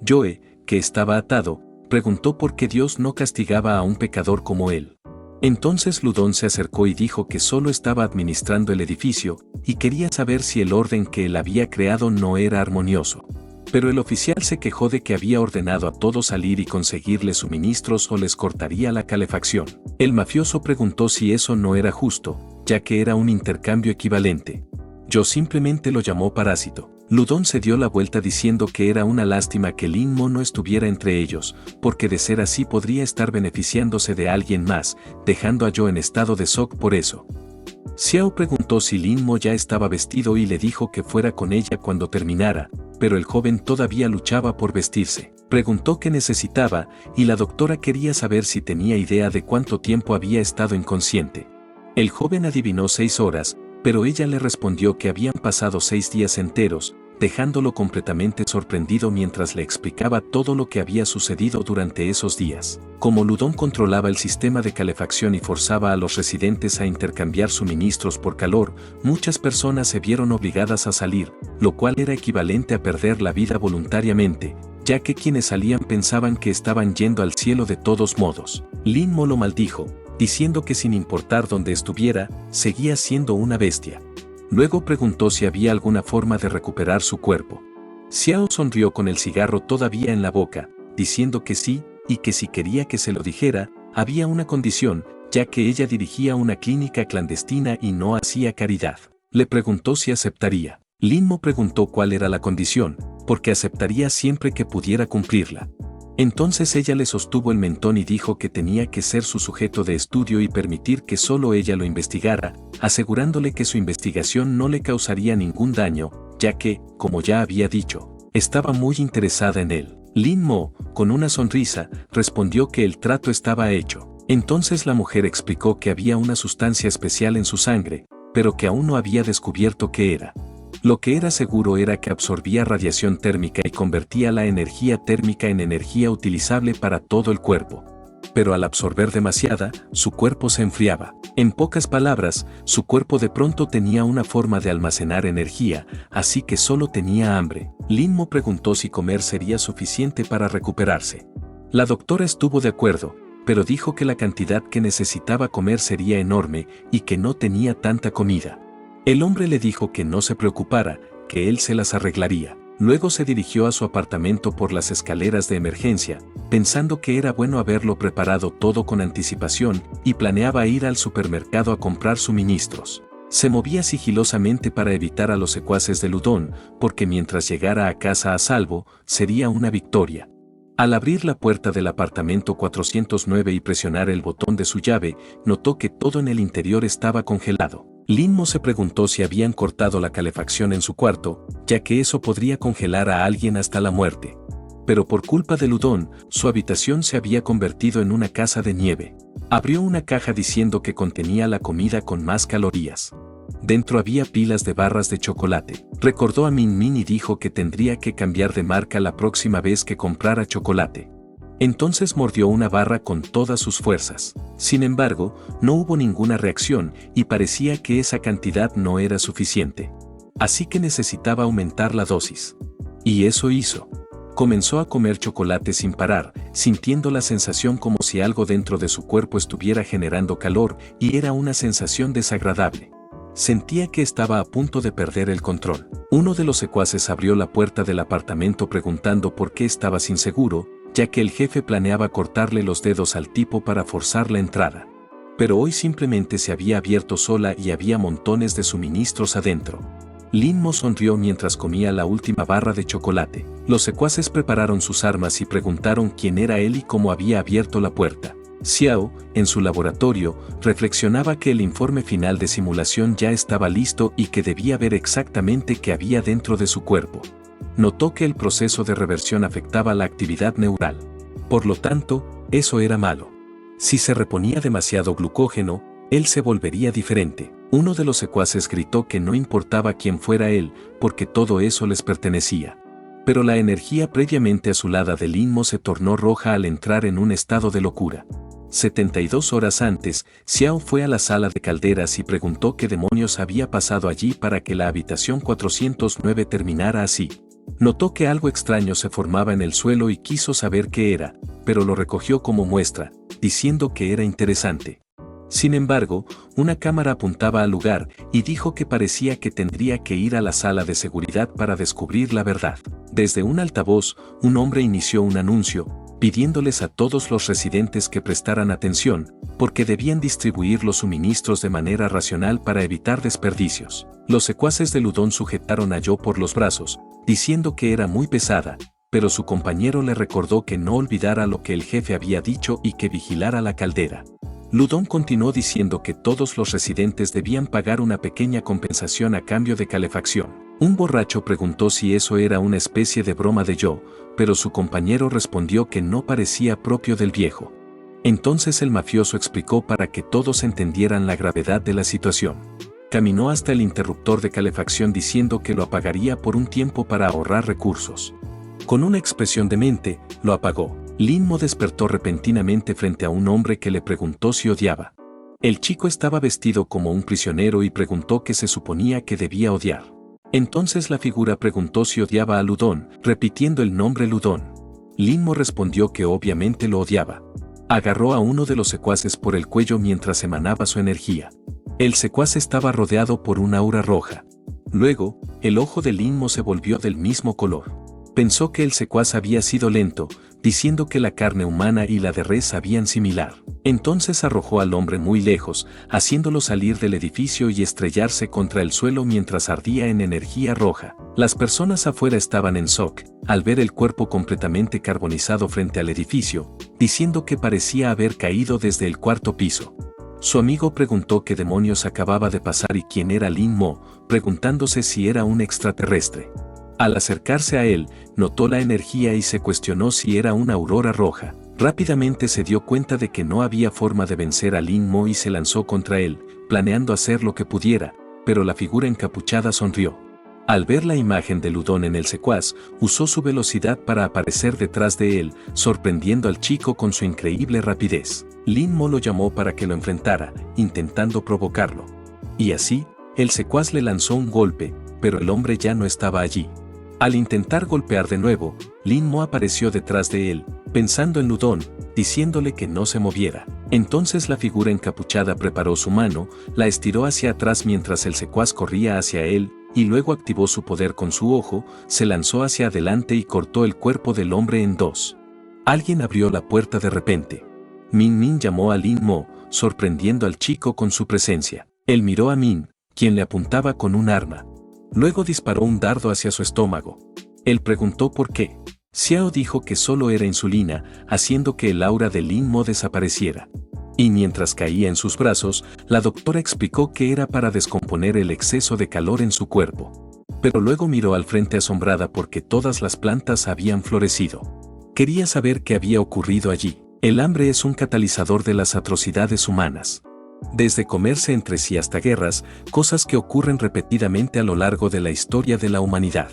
A: Joe, que estaba atado, preguntó por qué Dios no castigaba a un pecador como él. Entonces Ludon se acercó y dijo que solo estaba administrando el edificio, y quería saber si el orden que él había creado no era armonioso. Pero el oficial se quejó de que había ordenado a todos salir y conseguirles suministros o les cortaría la calefacción. El mafioso preguntó si eso no era justo, ya que era un intercambio equivalente. Yo simplemente lo llamó parásito. Ludon se dio la vuelta diciendo que era una lástima que Lin Mo no estuviera entre ellos, porque de ser así podría estar beneficiándose de alguien más, dejando a Joe en estado de shock por eso. Xiao preguntó si Lin Mo ya estaba vestido y le dijo que fuera con ella cuando terminara, pero el joven todavía luchaba por vestirse. Preguntó qué necesitaba, y la doctora quería saber si tenía idea de cuánto tiempo había estado inconsciente. El joven adivinó 6 horas, pero ella le respondió que habían pasado 6 días enteros, dejándolo completamente sorprendido mientras le explicaba todo lo que había sucedido durante esos días. Como Ludon controlaba el sistema de calefacción y forzaba a los residentes a intercambiar suministros por calor, muchas personas se vieron obligadas a salir, lo cual era equivalente a perder la vida voluntariamente, ya que quienes salían pensaban que estaban yendo al cielo de todos modos. Lin Mo lo maldijo, diciendo que sin importar dónde estuviera, seguía siendo una bestia. Luego preguntó si había alguna forma de recuperar su cuerpo. Xiao sonrió con el cigarro todavía en la boca, diciendo que sí, y que si quería que se lo dijera, había una condición, ya que ella dirigía una clínica clandestina y no hacía caridad. Le preguntó si aceptaría. Lin Mo preguntó cuál era la condición, porque aceptaría siempre que pudiera cumplirla. Entonces ella le sostuvo el mentón y dijo que tenía que ser su sujeto de estudio y permitir que solo ella lo investigara, asegurándole que su investigación no le causaría ningún daño, ya que, como ya había dicho, estaba muy interesada en él. Lin Mo, con una sonrisa, respondió que el trato estaba hecho. Entonces la mujer explicó que había una sustancia especial en su sangre, pero que aún no había descubierto qué era. Lo que era seguro era que absorbía radiación térmica y convertía la energía térmica en energía utilizable para todo el cuerpo. Pero al absorber demasiada, su cuerpo se enfriaba. En pocas palabras, su cuerpo de pronto tenía una forma de almacenar energía, así que solo tenía hambre. Lin Mo preguntó si comer sería suficiente para recuperarse. La doctora estuvo de acuerdo, pero dijo que la cantidad que necesitaba comer sería enorme y que no tenía tanta comida. El hombre le dijo que no se preocupara, que él se las arreglaría. Luego se dirigió a su apartamento por las escaleras de emergencia, pensando que era bueno haberlo preparado todo con anticipación, y planeaba ir al supermercado a comprar suministros. Se movía sigilosamente para evitar a los secuaces de Ludon, porque mientras llegara a casa a salvo, sería una victoria. Al abrir la puerta del apartamento 409 y presionar el botón de su llave, notó que todo en el interior estaba congelado. Lin Mo se preguntó si habían cortado la calefacción en su cuarto, ya que eso podría congelar a alguien hasta la muerte. Pero por culpa de Ludon, su habitación se había convertido en una casa de nieve. Abrió una caja diciendo que contenía la comida con más calorías. Dentro había pilas de barras de chocolate. Recordó a Min Min y dijo que tendría que cambiar de marca la próxima vez que comprara chocolate. Entonces mordió una barra con todas sus fuerzas. Sin embargo, no hubo ninguna reacción y parecía que esa cantidad no era suficiente. Así que necesitaba aumentar la dosis. Y eso hizo. Comenzó a comer chocolate sin parar, sintiendo la sensación como si algo dentro de su cuerpo estuviera generando calor, y era una sensación desagradable. Sentía que estaba a punto de perder el control. Uno de los secuaces abrió la puerta del apartamento preguntando por qué estaba inseguro, ya que el jefe planeaba cortarle los dedos al tipo para forzar la entrada. Pero hoy simplemente se había abierto sola y había montones de suministros adentro. Lin Mo sonrió mientras comía la última barra de chocolate. Los secuaces prepararon sus armas y preguntaron quién era él y cómo había abierto la puerta. Xiao, en su laboratorio, reflexionaba que el informe final de simulación ya estaba listo y que debía ver exactamente qué había dentro de su cuerpo. Notó que el proceso de reversión afectaba la actividad neural. Por lo tanto, eso era malo. Si se reponía demasiado glucógeno, él se volvería diferente. Uno de los secuaces gritó que no importaba quién fuera él, porque todo eso les pertenecía. Pero la energía previamente azulada de Lin Mo se tornó roja al entrar en un estado de locura. 72 horas antes, Xiao fue a la sala de calderas y preguntó qué demonios había pasado allí para que la habitación 409 terminara así. Notó que algo extraño se formaba en el suelo y quiso saber qué era, pero lo recogió como muestra, diciendo que era interesante. Sin embargo, una cámara apuntaba al lugar y dijo que parecía que tendría que ir a la sala de seguridad para descubrir la verdad. Desde un altavoz, un hombre inició un anuncio, pidiéndoles a todos los residentes que prestaran atención, porque debían distribuir los suministros de manera racional para evitar desperdicios. Los secuaces de Ludon sujetaron a Yo por los brazos, diciendo que era muy pesada, pero su compañero le recordó que no olvidara lo que el jefe había dicho y que vigilara la caldera. Ludon continuó diciendo que todos los residentes debían pagar una pequeña compensación a cambio de calefacción. Un borracho preguntó si eso era una especie de broma de Yo, pero su compañero respondió que no parecía propio del viejo. Entonces el mafioso explicó para que todos entendieran la gravedad de la situación. Caminó hasta el interruptor de calefacción diciendo que lo apagaría por un tiempo para ahorrar recursos. Con una expresión demente, lo apagó. Lin Mo despertó repentinamente frente a un hombre que le preguntó si odiaba. El chico estaba vestido como un prisionero y preguntó qué se suponía que debía odiar. Entonces la figura preguntó si odiaba a Ludon, repitiendo el nombre Ludon. Lin Mo respondió que obviamente lo odiaba. Agarró a uno de los secuaces por el cuello mientras emanaba su energía. El secuaz estaba rodeado por una aura roja. Luego, el ojo de Lin Mo se volvió del mismo color. Pensó que el secuaz había sido lento, diciendo que la carne humana y la de res sabían similar. Entonces arrojó al hombre muy lejos, haciéndolo salir del edificio y estrellarse contra el suelo mientras ardía en energía roja. Las personas afuera estaban en shock, al ver el cuerpo completamente carbonizado frente al edificio, diciendo que parecía haber caído desde el cuarto piso. Su amigo preguntó qué demonios acababa de pasar y quién era Lin Mo, preguntándose si era un extraterrestre. Al acercarse a él, notó la energía y se cuestionó si era una aurora roja. Rápidamente se dio cuenta de que no había forma de vencer a Lin Mo y se lanzó contra él, planeando hacer lo que pudiera, pero la figura encapuchada sonrió. Al ver la imagen de Ludón en el secuaz, usó su velocidad para aparecer detrás de él, sorprendiendo al chico con su increíble rapidez. Lin Mo lo llamó para que lo enfrentara, intentando provocarlo. Y así, el secuaz le lanzó un golpe, pero el hombre ya no estaba allí. Al intentar golpear de nuevo, Lin Mo apareció detrás de él, pensando en Ludón, diciéndole que no se moviera. Entonces la figura encapuchada preparó su mano, la estiró hacia atrás mientras el secuaz corría hacia él, y luego activó su poder con su ojo, se lanzó hacia adelante y cortó el cuerpo del hombre en dos. Alguien abrió la puerta de repente. Min Min llamó a Lin Mo, sorprendiendo al chico con su presencia. Él miró a Min, quien le apuntaba con un arma. Luego disparó un dardo hacia su estómago. Él preguntó por qué. Xiao dijo que solo era insulina, haciendo que el aura de Lin Mo desapareciera. Y mientras caía en sus brazos, la doctora explicó que era para descomponer el exceso de calor en su cuerpo. Pero luego miró al frente asombrada porque todas las plantas habían florecido. Quería saber qué había ocurrido allí. El hambre es un catalizador de las atrocidades humanas. Desde comerse entre sí hasta guerras, cosas que ocurren repetidamente a lo largo de la historia de la humanidad.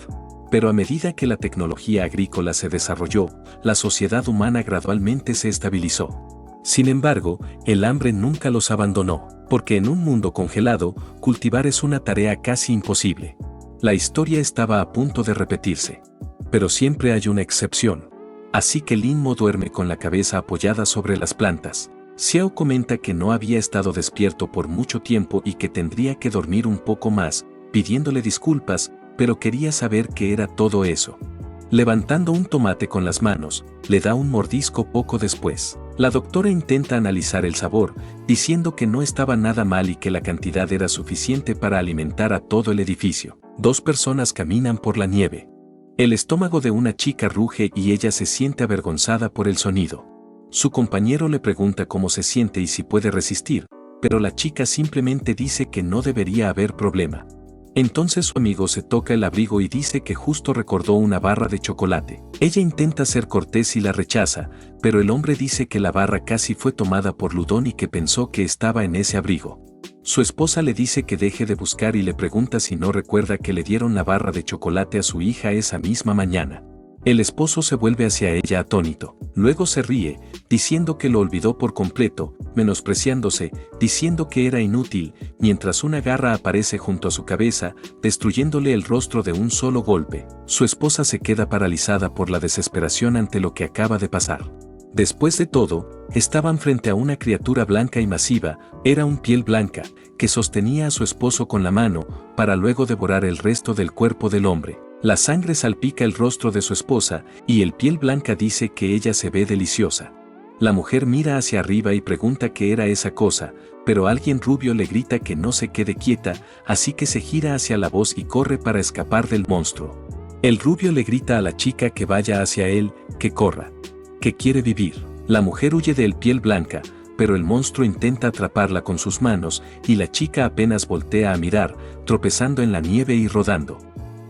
A: Pero a medida que la tecnología agrícola se desarrolló, la sociedad humana gradualmente se estabilizó. Sin embargo, el hambre nunca los abandonó, porque en un mundo congelado, cultivar es una tarea casi imposible. La historia estaba a punto de repetirse. Pero siempre hay una excepción. Así que Lin Mo duerme con la cabeza apoyada sobre las plantas. Xiao comenta que no había estado despierto por mucho tiempo y que tendría que dormir un poco más, pidiéndole disculpas, pero quería saber qué era todo eso. Levantando un tomate con las manos, le da un mordisco poco después. La doctora intenta analizar el sabor, diciendo que no estaba nada mal y que la cantidad era suficiente para alimentar a todo el edificio. Dos personas caminan por la nieve. El estómago de una chica ruge y ella se siente avergonzada por el sonido. Su compañero le pregunta cómo se siente y si puede resistir, pero la chica simplemente dice que no debería haber problema. Entonces su amigo se toca el abrigo y dice que justo recordó una barra de chocolate. Ella intenta ser cortés y la rechaza, pero el hombre dice que la barra casi fue tomada por Ludón y que pensó que estaba en ese abrigo. Su esposa le dice que deje de buscar y le pregunta si no recuerda que le dieron la barra de chocolate a su hija esa misma mañana. El esposo se vuelve hacia ella atónito. Luego se ríe, diciendo que lo olvidó por completo, menospreciándose, diciendo que era inútil, mientras una garra aparece junto a su cabeza, destruyéndole el rostro de un solo golpe. Su esposa se queda paralizada por la desesperación ante lo que acaba de pasar. Después de todo, estaban frente a una criatura blanca y masiva, era un piel blanca, que sostenía a su esposo con la mano, para luego devorar el resto del cuerpo del hombre. La sangre salpica el rostro de su esposa, y el piel blanca dice que ella se ve deliciosa. La mujer mira hacia arriba y pregunta qué era esa cosa, pero alguien rubio le grita que no se quede quieta, así que se gira hacia la voz y corre para escapar del monstruo. El rubio le grita a la chica que vaya hacia él, que corra, que quiere vivir. La mujer huye del piel blanca, pero el monstruo intenta atraparla con sus manos, y la chica apenas voltea a mirar, tropezando en la nieve y rodando.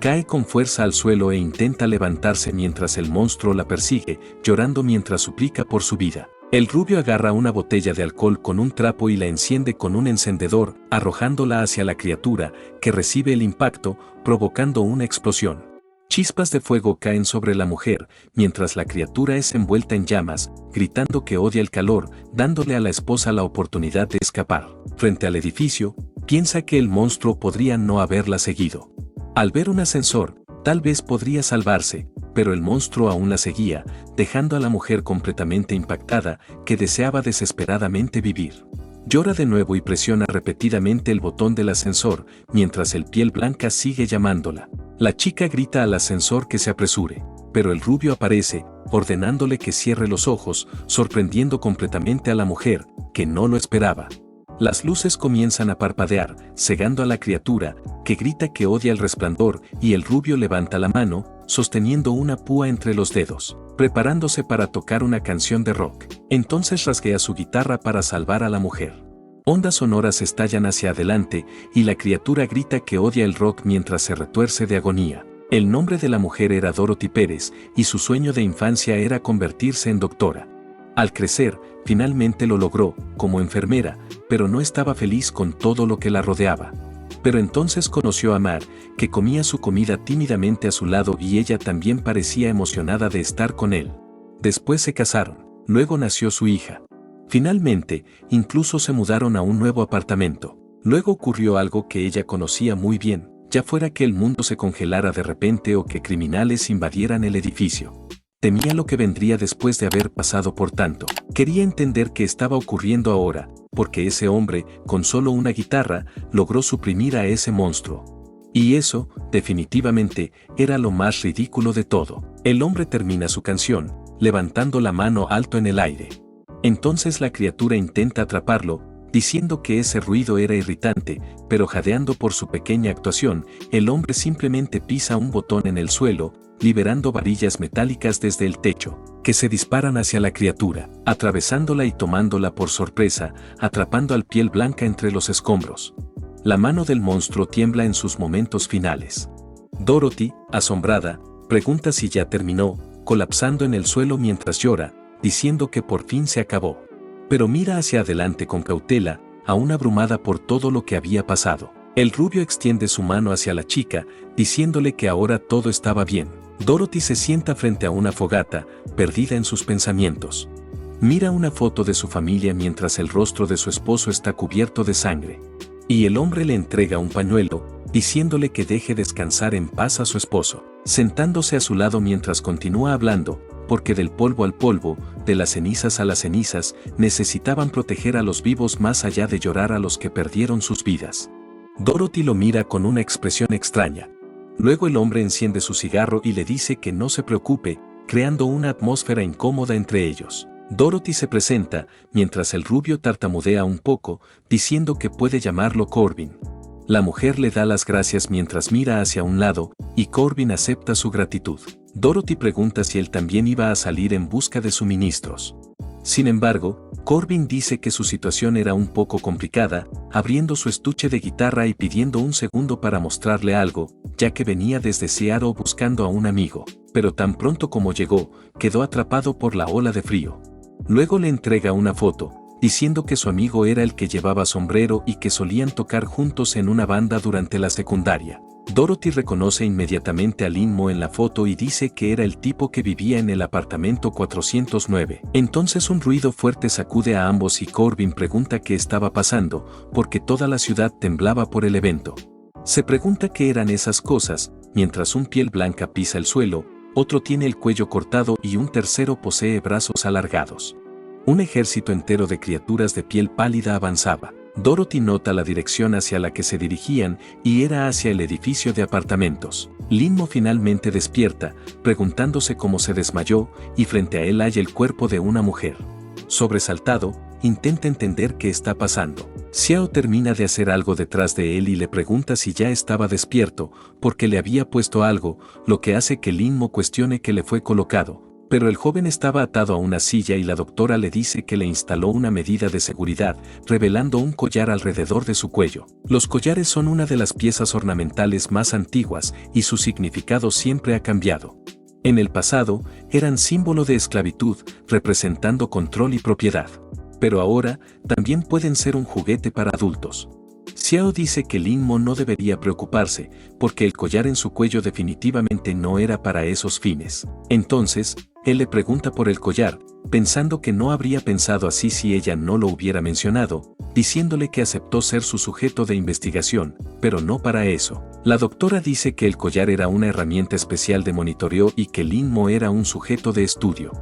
A: Cae con fuerza al suelo e intenta levantarse mientras el monstruo la persigue, llorando mientras suplica por su vida. El rubio agarra una botella de alcohol con un trapo y la enciende con un encendedor, arrojándola hacia la criatura, que recibe el impacto, provocando una explosión. Chispas de fuego caen sobre la mujer, mientras la criatura es envuelta en llamas, gritando que odia el calor, dándole a la esposa la oportunidad de escapar. Frente al edificio, piensa que el monstruo podría no haberla seguido. Al ver un ascensor, tal vez podría salvarse, pero el monstruo aún la seguía, dejando a la mujer completamente impactada, que deseaba desesperadamente vivir. Llora de nuevo y presiona repetidamente el botón del ascensor, mientras el piel blanca sigue llamándola. La chica grita al ascensor que se apresure, pero el rubio aparece, ordenándole que cierre los ojos, sorprendiendo completamente a la mujer, que no lo esperaba. Las luces comienzan a parpadear, cegando a la criatura, que grita que odia el resplandor, y el rubio levanta la mano, sosteniendo una púa entre los dedos, preparándose para tocar una canción de rock. Entonces rasguea su guitarra para salvar a la mujer. Ondas sonoras estallan hacia adelante, y la criatura grita que odia el rock mientras se retuerce de agonía. El nombre de la mujer era Dorothy Pérez, y su sueño de infancia era convertirse en doctora. Al crecer, finalmente lo logró, como enfermera, pero no estaba feliz con todo lo que la rodeaba. Pero entonces conoció a Mar, que comía su comida tímidamente a su lado y ella también parecía emocionada de estar con él. Después se casaron, luego nació su hija. Finalmente, incluso se mudaron a un nuevo apartamento. Luego ocurrió algo que ella conocía muy bien, ya fuera que el mundo se congelara de repente o que criminales invadieran el edificio. Temía lo que vendría después de haber pasado por tanto. Quería entender qué estaba ocurriendo ahora, porque ese hombre, con solo una guitarra, logró suprimir a ese monstruo. Y eso, definitivamente, era lo más ridículo de todo. El hombre termina su canción, levantando la mano alto en el aire. Entonces la criatura intenta atraparlo, diciendo que ese ruido era irritante, pero jadeando por su pequeña actuación, el hombre simplemente pisa un botón en el suelo, liberando varillas metálicas desde el techo, que se disparan hacia la criatura, atravesándola y tomándola por sorpresa, atrapando al piel blanca entre los escombros. La mano del monstruo tiembla en sus momentos finales. Dorothy, asombrada, pregunta si ya terminó, colapsando en el suelo mientras llora, diciendo que por fin se acabó. Pero mira hacia adelante con cautela, aún abrumada por todo lo que había pasado. El rubio extiende su mano hacia la chica, diciéndole que ahora todo estaba bien. Dorothy se sienta frente a una fogata, perdida en sus pensamientos. Mira una foto de su familia mientras el rostro de su esposo está cubierto de sangre. Y el hombre le entrega un pañuelo, diciéndole que deje descansar en paz a su esposo, sentándose a su lado mientras continúa hablando, porque del polvo al polvo, de las cenizas a las cenizas, necesitaban proteger a los vivos más allá de llorar a los que perdieron sus vidas. Dorothy lo mira con una expresión extraña. Luego el hombre enciende su cigarro y le dice que no se preocupe, creando una atmósfera incómoda entre ellos. Dorothy se presenta, mientras el rubio tartamudea un poco, diciendo que puede llamarlo Corbin. La mujer le da las gracias mientras mira hacia un lado, y Corbin acepta su gratitud. Dorothy pregunta si él también iba a salir en busca de suministros. Sin embargo, Corbin dice que su situación era un poco complicada, abriendo su estuche de guitarra y pidiendo un segundo para mostrarle algo, ya que venía desde Seattle buscando a un amigo, pero tan pronto como llegó, quedó atrapado por la ola de frío. Luego le entrega una foto, diciendo que su amigo era el que llevaba sombrero y que solían tocar juntos en una banda durante la secundaria. Dorothy reconoce inmediatamente a Lin-Mo en la foto y dice que era el tipo que vivía en el apartamento 409. Entonces un ruido fuerte sacude a ambos y Corbin pregunta qué estaba pasando, porque toda la ciudad temblaba por el evento. Se pregunta qué eran esas cosas, mientras un piel blanca pisa el suelo, otro tiene el cuello cortado y un tercero posee brazos alargados. Un ejército entero de criaturas de piel pálida avanzaba. Dorothy nota la dirección hacia la que se dirigían y era hacia el edificio de apartamentos. Lin-Mo finalmente despierta, preguntándose cómo se desmayó, y frente a él hay el cuerpo de una mujer. Sobresaltado, intenta entender qué está pasando. Xiao termina de hacer algo detrás de él y le pregunta si ya estaba despierto, porque le había puesto algo, lo que hace que Lin-Mo cuestione que le fue colocado. Pero el joven estaba atado a una silla y la doctora le dice que le instaló una medida de seguridad, revelando un collar alrededor de su cuello. Los collares son una de las piezas ornamentales más antiguas y su significado siempre ha cambiado. En el pasado, eran símbolo de esclavitud, representando control y propiedad. Pero ahora, también pueden ser un juguete para adultos. Xiao dice que Lin-Mo no debería preocuparse, porque el collar en su cuello definitivamente no era para esos fines. Entonces, él le pregunta por el collar, pensando que no habría pensado así si ella no lo hubiera mencionado, diciéndole que aceptó ser su sujeto de investigación, pero no para eso. La doctora dice que el collar era una herramienta especial de monitoreo y que Lin-Mo era un sujeto de estudio.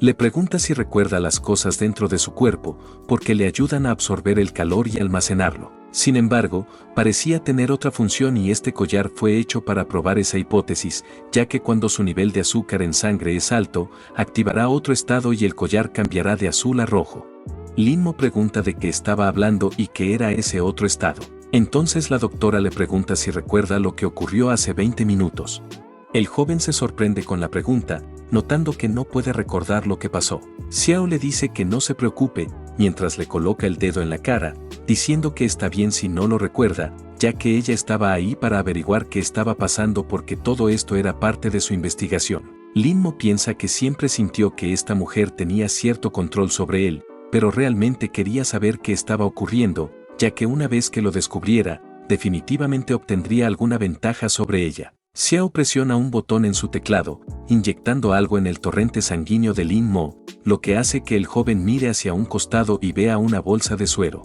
A: Le pregunta si recuerda las cosas dentro de su cuerpo, porque le ayudan a absorber el calor y almacenarlo. Sin embargo, parecía tener otra función y este collar fue hecho para probar esa hipótesis, ya que cuando su nivel de azúcar en sangre es alto, activará otro estado y el collar cambiará de azul a rojo. Lin-Mo pregunta de qué estaba hablando y qué era ese otro estado. Entonces la doctora le pregunta si recuerda lo que ocurrió hace 20 minutos. El joven se sorprende con la pregunta, notando que no puede recordar lo que pasó. Xiao le dice que no se preocupe, mientras le coloca el dedo en la cara, diciendo que está bien si no lo recuerda, ya que ella estaba ahí para averiguar qué estaba pasando porque todo esto era parte de su investigación. Lin-Mo piensa que siempre sintió que esta mujer tenía cierto control sobre él, pero realmente quería saber qué estaba ocurriendo, ya que una vez que lo descubriera, definitivamente obtendría alguna ventaja sobre ella. Xiao presiona un botón en su teclado, inyectando algo en el torrente sanguíneo de Lin Mo, lo que hace que el joven mire hacia un costado y vea una bolsa de suero.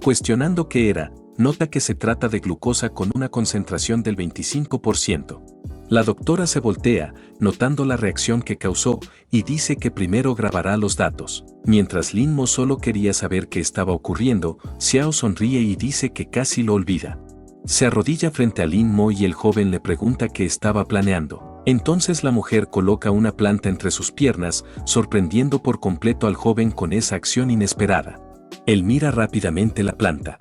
A: Cuestionando qué era, nota que se trata de glucosa con una concentración del 25%. La doctora se voltea, notando la reacción que causó, y dice que primero grabará los datos. Mientras Lin Mo solo quería saber qué estaba ocurriendo, Xiao sonríe y dice que casi lo olvida. Se arrodilla frente a Lin Mo y el joven le pregunta qué estaba planeando. Entonces la mujer coloca una planta entre sus piernas, sorprendiendo por completo al joven con esa acción inesperada. Él mira rápidamente la planta.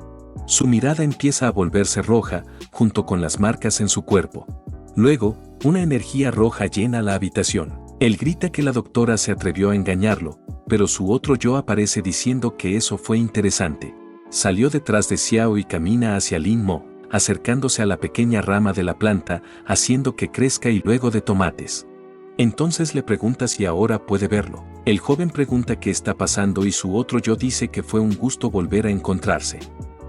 A: Su mirada empieza a volverse roja, junto con las marcas en su cuerpo. Luego, una energía roja llena la habitación. Él grita que la doctora se atrevió a engañarlo, pero su otro yo aparece diciendo que eso fue interesante. Salió detrás de Xiao y camina hacia Lin Mo, acercándose a la pequeña rama de la planta, haciendo que crezca y luego de tomates. Entonces le pregunta si ahora puede verlo. El joven pregunta qué está pasando y su otro yo dice que fue un gusto volver a encontrarse.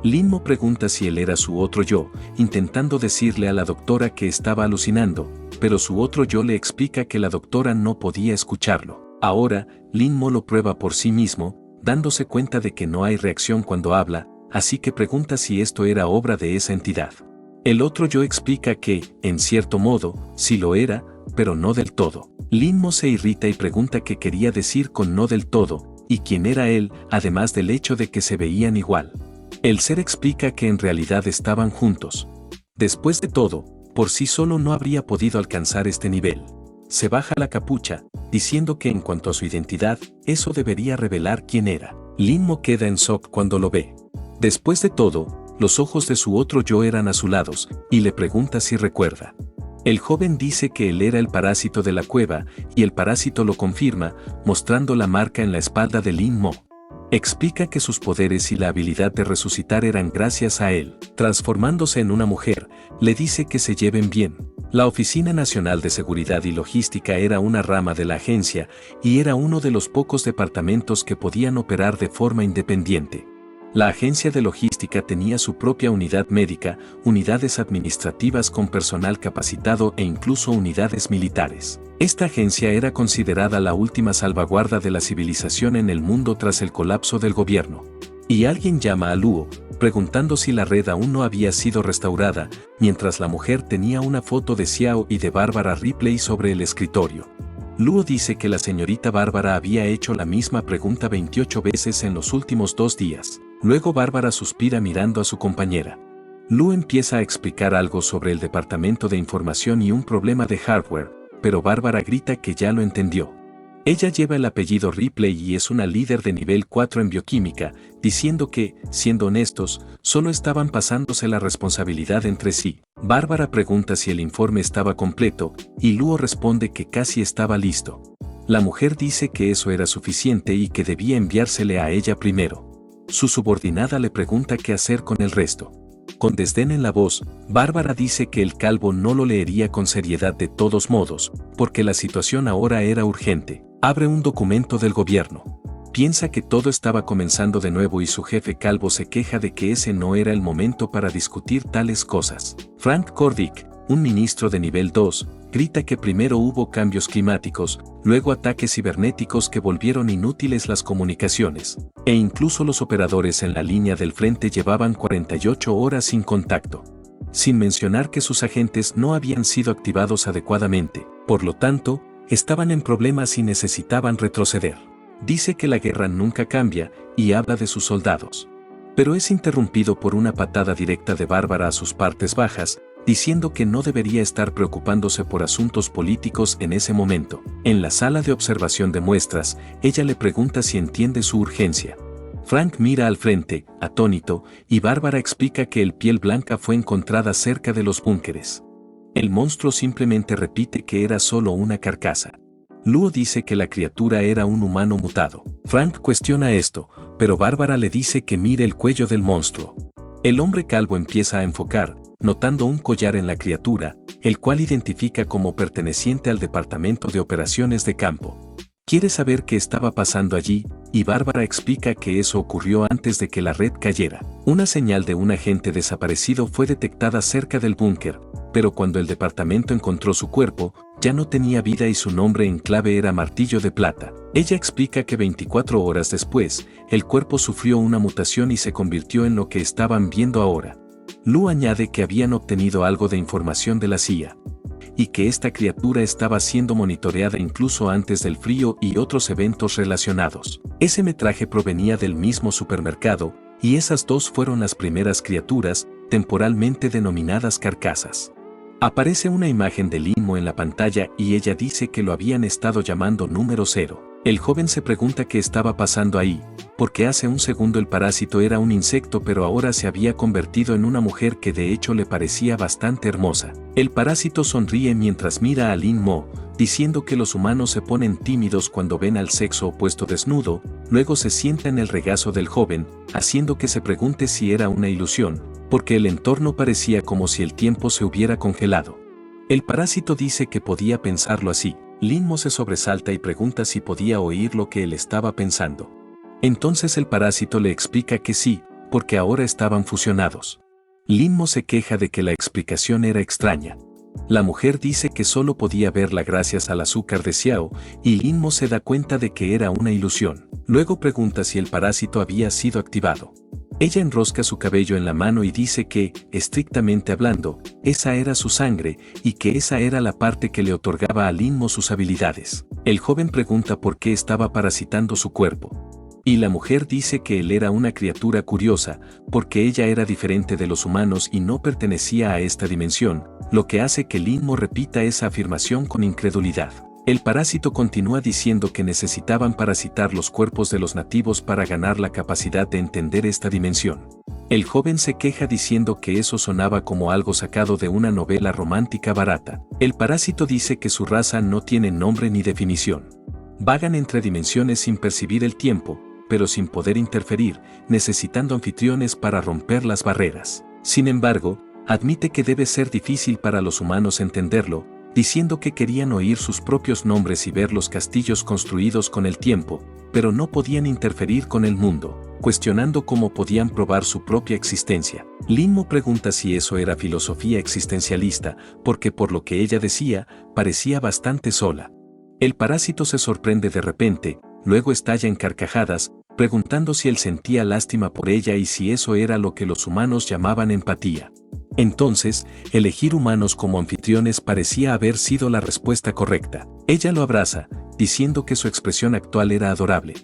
A: Lin Mo pregunta si él era su otro yo, intentando decirle a la doctora que estaba alucinando, pero su otro yo le explica que la doctora no podía escucharlo. Ahora, Lin Mo lo prueba por sí mismo, dándose cuenta de que no hay reacción cuando habla, así que pregunta si esto era obra de esa entidad. El otro yo explica que, en cierto modo, sí lo era, pero no del todo. Lin Mo se irrita y pregunta qué quería decir con no del todo, y quién era él, además del hecho de que se veían igual. El ser explica que en realidad estaban juntos. Después de todo, por sí solo no habría podido alcanzar este nivel. Se baja la capucha, diciendo que en cuanto a su identidad, eso debería revelar quién era. Lin Mo queda en shock cuando lo ve. Después de todo, los ojos de su otro yo eran azulados, y le pregunta si recuerda. El joven dice que él era el parásito de la cueva, y el parásito lo confirma, mostrando la marca en la espalda de Lin Mo. Explica que sus poderes y la habilidad de resucitar eran gracias a él. Transformándose en una mujer, le dice que se lleven bien. La Oficina Nacional de Seguridad y Logística era una rama de la agencia, y era uno de los pocos departamentos que podían operar de forma independiente. La agencia de logística tenía su propia unidad médica, unidades administrativas con personal capacitado e incluso unidades militares. Esta agencia era considerada la última salvaguarda de la civilización en el mundo tras el colapso del gobierno. Y alguien llama a Luo, preguntando si la red aún no había sido restaurada, mientras la mujer tenía una foto de Xiao y de Bárbara Ripley sobre el escritorio. Luo dice que la señorita Bárbara había hecho la misma pregunta 28 veces en los últimos 2 días. Luego Bárbara suspira mirando a su compañera. Luo empieza a explicar algo sobre el departamento de información y un problema de hardware, pero Bárbara grita que ya lo entendió. Ella lleva el apellido Ripley y es una líder de nivel 4 en bioquímica, diciendo que, siendo honestos, solo estaban pasándose la responsabilidad entre sí. Bárbara pregunta si el informe estaba completo, y Luo responde que casi estaba listo. La mujer dice que eso era suficiente y que debía enviársele a ella primero. Su subordinada le pregunta qué hacer con el resto. Con desdén en la voz, Bárbara dice que el calvo no lo leería con seriedad de todos modos, porque la situación ahora era urgente. Abre un documento del gobierno. Piensa que todo estaba comenzando de nuevo y su jefe calvo se queja de que ese no era el momento para discutir tales cosas. Frank Kordick, un ministro de nivel 2, grita que primero hubo cambios climáticos, luego ataques cibernéticos que volvieron inútiles las comunicaciones, e incluso los operadores en la línea del frente llevaban 48 horas sin contacto. Sin mencionar que sus agentes no habían sido activados adecuadamente, por lo tanto, estaban en problemas y necesitaban retroceder. Dice que la guerra nunca cambia, y habla de sus soldados. Pero es interrumpido por una patada directa de Bárbara a sus partes bajas, diciendo que no debería estar preocupándose por asuntos políticos en ese momento. En la sala de observación de muestras, ella le pregunta si entiende su urgencia. Frank mira al frente, atónito, y Bárbara explica que el piel blanca fue encontrada cerca de los búnkeres. El monstruo simplemente repite que era solo una carcasa. Luo dice que la criatura era un humano mutado. Frank cuestiona esto, pero Bárbara le dice que mire el cuello del monstruo. El hombre calvo empieza a enfocar, notando un collar en la criatura, el cual identifica como perteneciente al Departamento de Operaciones de Campo. Quiere saber qué estaba pasando allí, y Bárbara explica que eso ocurrió antes de que la red cayera. Una señal de un agente desaparecido fue detectada cerca del búnker, pero cuando el departamento encontró su cuerpo, ya no tenía vida y su nombre en clave era Martillo de Plata. Ella explica que 24 horas después, el cuerpo sufrió una mutación y se convirtió en lo que estaban viendo ahora. Lu añade que habían obtenido algo de información de la CIA, y que esta criatura estaba siendo monitoreada incluso antes del frío y otros eventos relacionados. Ese metraje provenía del mismo supermercado, y esas dos fueron las primeras criaturas, temporalmente denominadas carcasas. Aparece una imagen de Linmo en la pantalla y ella dice que lo habían estado llamando número 0. El joven se pregunta qué estaba pasando ahí, porque hace un segundo el parásito era un insecto pero ahora se había convertido en una mujer que de hecho le parecía bastante hermosa. El parásito sonríe mientras mira a Lin Mo, diciendo que los humanos se ponen tímidos cuando ven al sexo opuesto desnudo, luego se sienta en el regazo del joven, haciendo que se pregunte si era una ilusión, porque el entorno parecía como si el tiempo se hubiera congelado. El parásito dice que podía pensarlo así. Lin Mo se sobresalta y pregunta si podía oír lo que él estaba pensando. Entonces el parásito le explica que sí, porque ahora estaban fusionados. Lin Mo se queja de que la explicación era extraña. La mujer dice que solo podía verla gracias al azúcar de Xiao, y Lin Mo se da cuenta de que era una ilusión. Luego pregunta si el parásito había sido activado. Ella enrosca su cabello en la mano y dice que, estrictamente hablando, esa era su sangre y que esa era la parte que le otorgaba a Lin Mo sus habilidades. El joven pregunta por qué estaba parasitando su cuerpo. Y la mujer dice que él era una criatura curiosa, porque ella era diferente de los humanos y no pertenecía a esta dimensión, lo que hace que Lin Mo repita esa afirmación con incredulidad. El parásito continúa diciendo que necesitaban parasitar los cuerpos de los nativos para ganar la capacidad de entender esta dimensión. El joven se queja diciendo que eso sonaba como algo sacado de una novela romántica barata. El parásito dice que su raza no tiene nombre ni definición. Vagan entre dimensiones sin percibir el tiempo, pero sin poder interferir, necesitando anfitriones para romper las barreras. Sin embargo, admite que debe ser difícil para los humanos entenderlo, diciendo que querían oír sus propios nombres y ver los castillos construidos con el tiempo, pero no podían interferir con el mundo, cuestionando cómo podían probar su propia existencia. Lin Mo pregunta si eso era filosofía existencialista, porque por lo que ella decía, parecía bastante sola. El parásito se sorprende de repente, luego estalla en carcajadas, preguntando si él sentía lástima por ella y si eso era lo que los humanos llamaban empatía. Entonces, elegir humanos como anfitriones parecía haber sido la respuesta correcta. Ella lo abraza, diciendo que su expresión actual era adorable.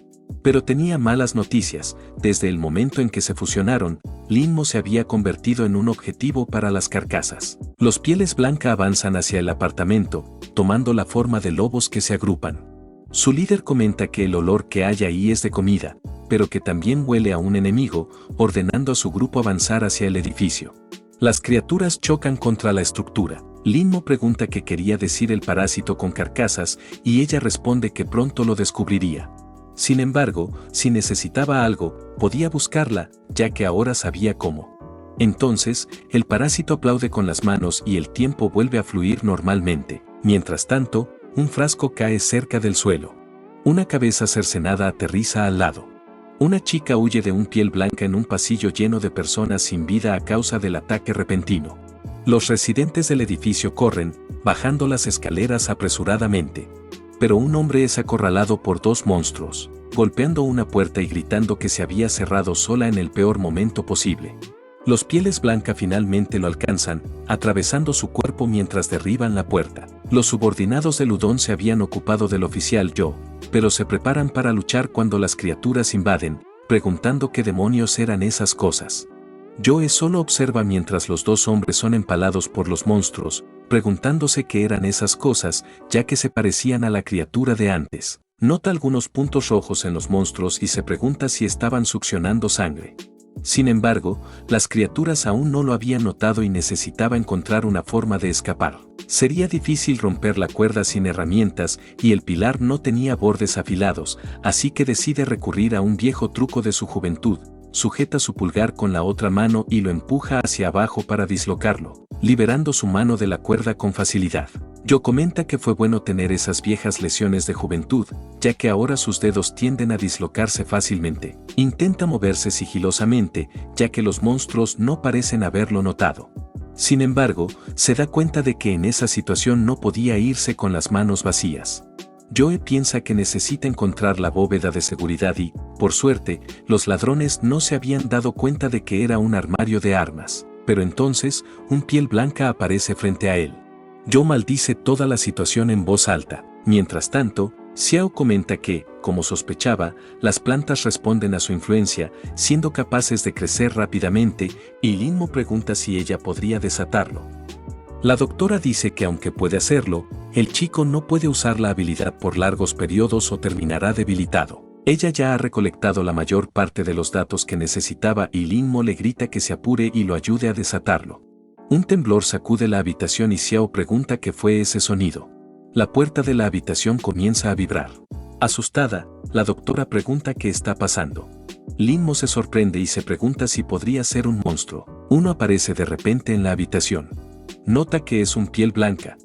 A: Pero tenía malas noticias. Desde el momento en que se fusionaron, Lin Mo se había convertido en un objetivo para las carcasas. Los Pieles Blanca avanzan hacia el apartamento, tomando la forma de lobos que se agrupan. Su líder comenta que el olor que hay ahí es de comida, pero que también huele a un enemigo, ordenando a su grupo avanzar hacia el edificio. Las criaturas chocan contra la estructura. Lin Mo pregunta qué quería decir el parásito con carcasas y ella responde que pronto lo descubriría. Sin embargo, si necesitaba algo, podía buscarla, ya que ahora sabía cómo. Entonces, el parásito aplaude con las manos y el tiempo vuelve a fluir normalmente. Mientras tanto, un frasco cae cerca del suelo. Una cabeza cercenada aterriza al lado. Una chica huye de un Piel Blanca en un pasillo lleno de personas sin vida a causa del ataque repentino. Los residentes del edificio corren, bajando las escaleras apresuradamente. Pero un hombre es acorralado por dos monstruos, golpeando una puerta y gritando que se había cerrado sola en el peor momento posible. Los Pieles Blanca finalmente lo alcanzan, atravesando su cuerpo mientras derriban la puerta. Los subordinados de Ludon se habían ocupado del oficial Yo, pero se preparan para luchar cuando las criaturas invaden, preguntando qué demonios eran esas cosas. Joe solo observa mientras los dos hombres son empalados por los monstruos, preguntándose qué eran esas cosas, ya que se parecían a la criatura de antes. Nota algunos puntos rojos en los monstruos y se pregunta si estaban succionando sangre. Sin embargo, las criaturas aún no lo habían notado y necesitaba encontrar una forma de escapar. Sería difícil romper la cuerda sin herramientas y el pilar no tenía bordes afilados, así que decide recurrir a un viejo truco de su juventud. Sujeta su pulgar con la otra mano y lo empuja hacia abajo para dislocarlo, liberando su mano de la cuerda con facilidad. Yo comenta que fue bueno tener esas viejas lesiones de juventud, ya que ahora sus dedos tienden a dislocarse fácilmente. Intenta moverse sigilosamente, ya que los monstruos no parecen haberlo notado. Sin embargo, se da cuenta de que en esa situación no podía irse con las manos vacías. Joe piensa que necesita encontrar la bóveda de seguridad y, por suerte, los ladrones no se habían dado cuenta de que era un armario de armas. Pero entonces, un piel blanca aparece frente a él. Joe maldice toda la situación en voz alta. Mientras tanto, Xiao comenta que, como sospechaba, las plantas responden a su influencia, siendo capaces de crecer rápidamente, y Linmo pregunta si ella podría desatarlo. La doctora dice que aunque puede hacerlo, el chico no puede usar la habilidad por largos periodos o terminará debilitado. Ella ya ha recolectado la mayor parte de los datos que necesitaba y Linmo le grita que se apure y lo ayude a desatarlo. Un temblor sacude la habitación y Xiao pregunta qué fue ese sonido. La puerta de la habitación comienza a vibrar. Asustada, la doctora pregunta qué está pasando. Linmo se sorprende y se pregunta si podría ser un monstruo. Uno aparece de repente en la habitación. Nota que es un piel blanca.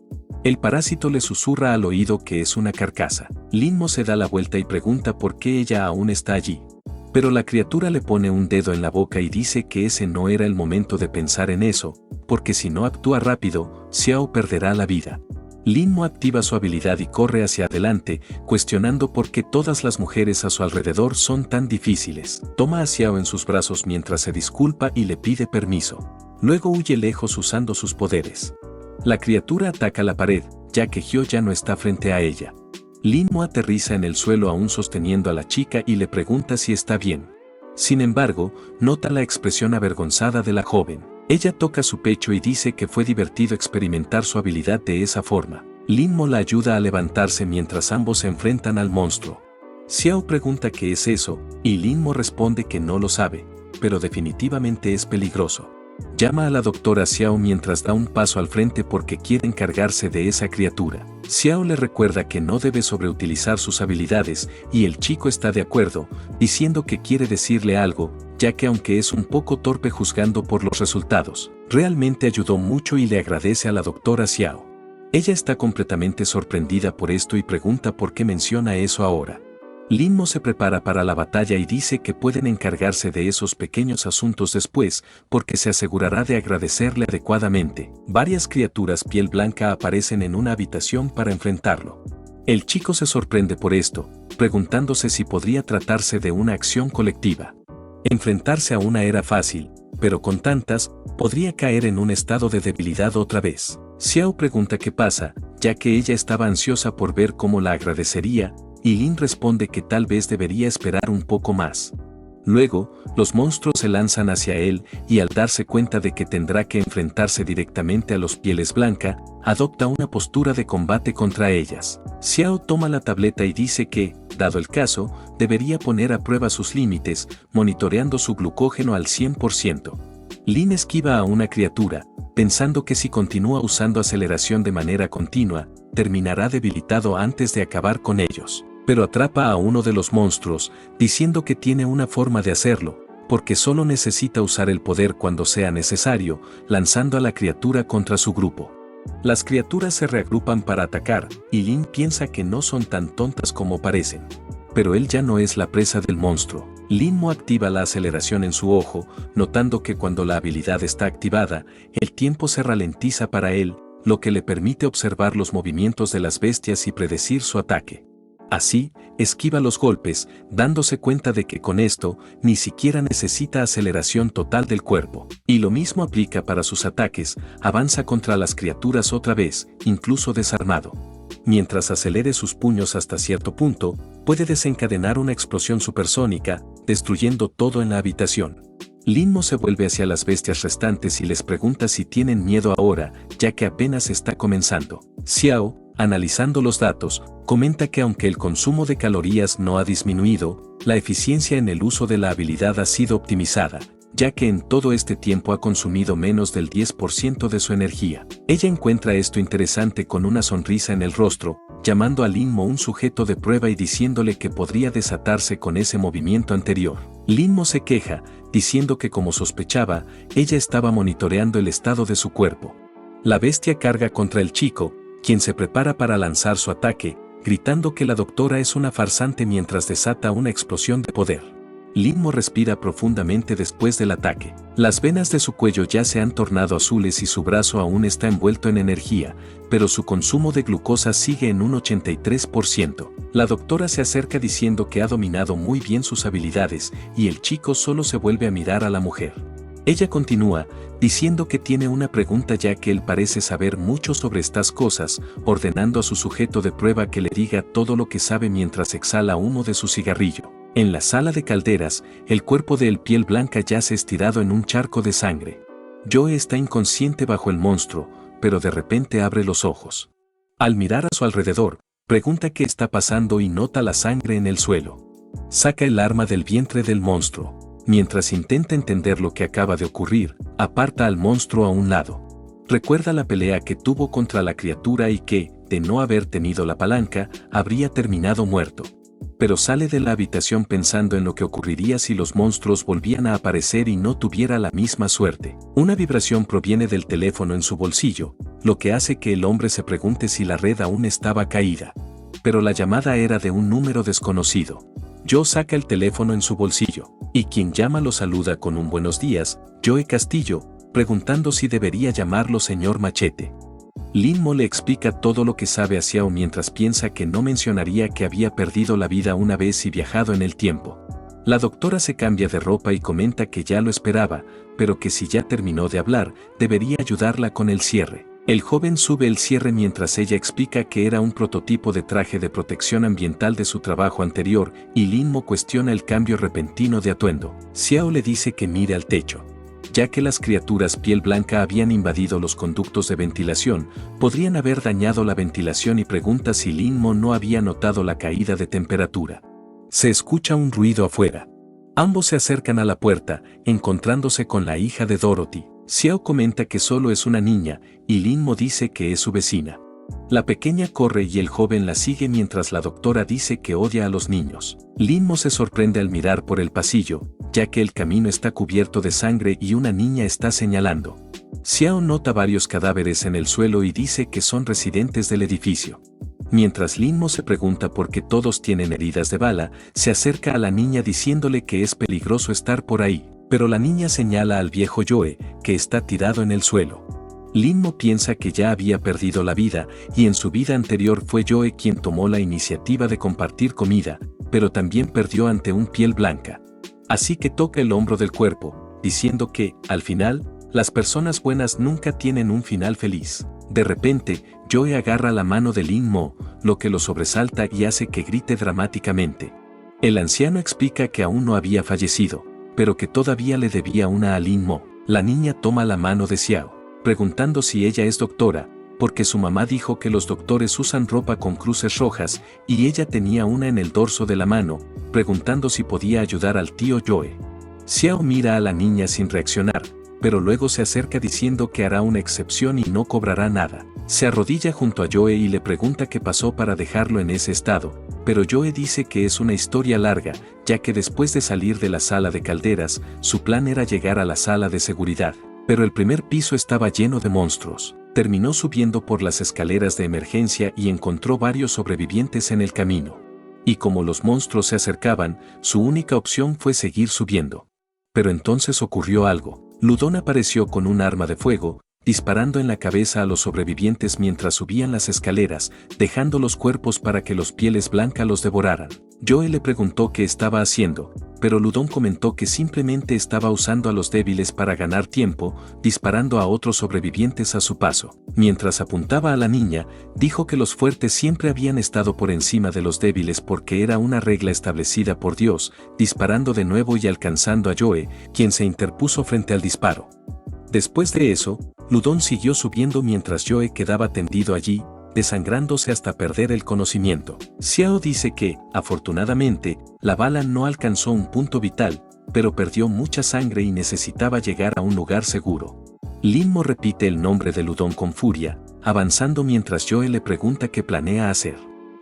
A: El parásito le susurra al oído que es una carcasa. Linmo se da la vuelta y pregunta por qué ella aún está allí. Pero la criatura le pone un dedo en la boca y dice que ese no era el momento de pensar en eso, porque si no actúa rápido, Xiao perderá la vida. Linmo activa su habilidad y corre hacia adelante, cuestionando por qué todas las mujeres a su alrededor son tan difíciles. Toma a Xiao en sus brazos mientras se disculpa y le pide permiso. Luego huye lejos usando sus poderes. La criatura ataca la pared, ya que Hyo ya no está frente a ella. Linmo aterriza en el suelo aún sosteniendo a la chica y le pregunta si está bien. Sin embargo, nota la expresión avergonzada de la joven. Ella toca su pecho y dice que fue divertido experimentar su habilidad de esa forma. Linmo la ayuda a levantarse mientras ambos se enfrentan al monstruo. Xiao pregunta qué es eso, y Linmo responde que no lo sabe, pero definitivamente es peligroso. Llama a la doctora Xiao mientras da un paso al frente porque quiere encargarse de esa criatura. Xiao le recuerda que no debe sobreutilizar sus habilidades y el chico está de acuerdo, diciendo que quiere decirle algo, ya que aunque es un poco torpe juzgando por los resultados, realmente ayudó mucho y le agradece a la doctora Xiao. Ella está completamente sorprendida por esto y pregunta por qué menciona eso ahora. Linmo se prepara para la batalla y dice que pueden encargarse de esos pequeños asuntos después, porque se asegurará de agradecerle adecuadamente. Varias criaturas piel blanca aparecen en una habitación para enfrentarlo. El chico se sorprende por esto, preguntándose si podría tratarse de una acción colectiva. Enfrentarse a una era fácil, pero con tantas, podría caer en un estado de debilidad otra vez. Xiao pregunta qué pasa, ya que ella estaba ansiosa por ver cómo la agradecería, y Lin responde que tal vez debería esperar un poco más. Luego, los monstruos se lanzan hacia él y al darse cuenta de que tendrá que enfrentarse directamente a los pieles blanca, adopta una postura de combate contra ellas. Xiao toma la tableta y dice que, dado el caso, debería poner a prueba sus límites, monitoreando su glucógeno al 100%. Lin esquiva a una criatura, pensando que si continúa usando aceleración de manera continua, terminará debilitado antes de acabar con ellos. Pero atrapa a uno de los monstruos, diciendo que tiene una forma de hacerlo, porque solo necesita usar el poder cuando sea necesario, lanzando a la criatura contra su grupo. Las criaturas se reagrupan para atacar, y Lin piensa que no son tan tontas como parecen. Pero él ya no es la presa del monstruo. Linmo activa la aceleración en su ojo, notando que cuando la habilidad está activada, el tiempo se ralentiza para él, lo que le permite observar los movimientos de las bestias y predecir su ataque. Así, esquiva los golpes, dándose cuenta de que con esto, ni siquiera necesita aceleración total del cuerpo. Y lo mismo aplica para sus ataques, avanza contra las criaturas otra vez, incluso desarmado. Mientras acelere sus puños hasta cierto punto, puede desencadenar una explosión supersónica, destruyendo todo en la habitación. Linmo se vuelve hacia las bestias restantes y les pregunta si tienen miedo ahora, ya que apenas está comenzando. Xiao, analizando los datos, comenta que aunque el consumo de calorías no ha disminuido, la eficiencia en el uso de la habilidad ha sido optimizada, ya que en todo este tiempo ha consumido menos del 10% de su energía. Ella encuentra esto interesante con una sonrisa en el rostro, llamando a Linmo un sujeto de prueba y diciéndole que podría desatarse con ese movimiento anterior. Linmo se queja, diciendo que como sospechaba, ella estaba monitoreando el estado de su cuerpo. La bestia carga contra el chico, quien se prepara para lanzar su ataque, gritando que la doctora es una farsante mientras desata una explosión de poder. Linmo respira profundamente después del ataque. Las venas de su cuello ya se han tornado azules y su brazo aún está envuelto en energía, pero su consumo de glucosa sigue en un 83%. La doctora se acerca diciendo que ha dominado muy bien sus habilidades y el chico solo se vuelve a mirar a la mujer. Ella continúa, diciendo que tiene una pregunta ya que él parece saber mucho sobre estas cosas, ordenando a su sujeto de prueba que le diga todo lo que sabe mientras exhala humo de su cigarrillo. En la sala de calderas, el cuerpo de El Piel Blanca yace estirado en un charco de sangre. Joe está inconsciente bajo el monstruo, pero de repente abre los ojos. Al mirar a su alrededor, pregunta qué está pasando y nota la sangre en el suelo. Saca el arma del vientre del monstruo. Mientras intenta entender lo que acaba de ocurrir, aparta al monstruo a un lado. Recuerda la pelea que tuvo contra la criatura y que, de no haber tenido la palanca, habría terminado muerto. Pero sale de la habitación pensando en lo que ocurriría si los monstruos volvían a aparecer y no tuviera la misma suerte. Una vibración proviene del teléfono en su bolsillo, lo que hace que el hombre se pregunte si la red aún estaba caída. Pero la llamada era de un número desconocido. Joe saca el teléfono en su bolsillo, y quien llama lo saluda con un buenos días, Joe Castillo, preguntando si debería llamarlo señor Machete. Linmo le explica todo lo que sabe a Xiao mientras piensa que no mencionaría que había perdido la vida una vez y viajado en el tiempo. La doctora se cambia de ropa y comenta que ya lo esperaba, pero que si ya terminó de hablar, debería ayudarla con el cierre. El joven sube el cierre mientras ella explica que era un prototipo de traje de protección ambiental de su trabajo anterior y Linmo cuestiona el cambio repentino de atuendo. Xiao le dice que mire al techo. Ya que las criaturas piel blanca habían invadido los conductos de ventilación, podrían haber dañado la ventilación y pregunta si Linmo no había notado la caída de temperatura. Se escucha un ruido afuera. Ambos se acercan a la puerta, encontrándose con la hija de Dorothy. Xiao comenta que solo es una niña, y Linmo dice que es su vecina. La pequeña corre y el joven la sigue mientras la doctora dice que odia a los niños. Linmo se sorprende al mirar por el pasillo, ya que el camino está cubierto de sangre y una niña está señalando. Xiao nota varios cadáveres en el suelo y dice que son residentes del edificio. Mientras Linmo se pregunta por qué todos tienen heridas de bala, se acerca a la niña diciéndole que es peligroso estar por ahí, pero la niña señala al viejo Joe, que está tirado en el suelo. Linmo piensa que ya había perdido la vida y en su vida anterior fue Joe quien tomó la iniciativa de compartir comida, pero también perdió ante un piel blanca. Así que toca el hombro del cuerpo, diciendo que, al final, las personas buenas nunca tienen un final feliz. De repente, Joe agarra la mano de Linmo, lo que lo sobresalta y hace que grite dramáticamente. El anciano explica que aún no había fallecido, pero que todavía le debía una a Linmo. La niña toma la mano de Xiao, preguntando si ella es doctora, porque su mamá dijo que los doctores usan ropa con cruces rojas y ella tenía una en el dorso de la mano, preguntando si podía ayudar al tío Joe. Xiao mira a la niña sin reaccionar, pero luego se acerca diciendo que hará una excepción y no cobrará nada. Se arrodilla junto a Joe y le pregunta qué pasó para dejarlo en ese estado, pero Joe dice que es una historia larga, ya que después de salir de la sala de calderas, su plan era llegar a la sala de seguridad. Pero el primer piso estaba lleno de monstruos. Terminó subiendo por las escaleras de emergencia y encontró varios sobrevivientes en el camino. Y como los monstruos se acercaban, su única opción fue seguir subiendo. Pero entonces ocurrió algo. Ludón apareció con un arma de fuego, disparando en la cabeza a los sobrevivientes mientras subían las escaleras, dejando los cuerpos para que los pieles blancas los devoraran. Joe le preguntó qué estaba haciendo, pero Ludón comentó que simplemente estaba usando a los débiles para ganar tiempo, disparando a otros sobrevivientes a su paso. Mientras apuntaba a la niña, dijo que los fuertes siempre habían estado por encima de los débiles porque era una regla establecida por Dios, disparando de nuevo y alcanzando a Joe, quien se interpuso frente al disparo. Después de eso, Ludón siguió subiendo mientras Joe quedaba tendido allí, desangrándose hasta perder el conocimiento. Xiao dice que, afortunadamente, la bala no alcanzó un punto vital, pero perdió mucha sangre y necesitaba llegar a un lugar seguro. Linmo repite el nombre de Ludón con furia, avanzando mientras Joe le pregunta qué planea hacer.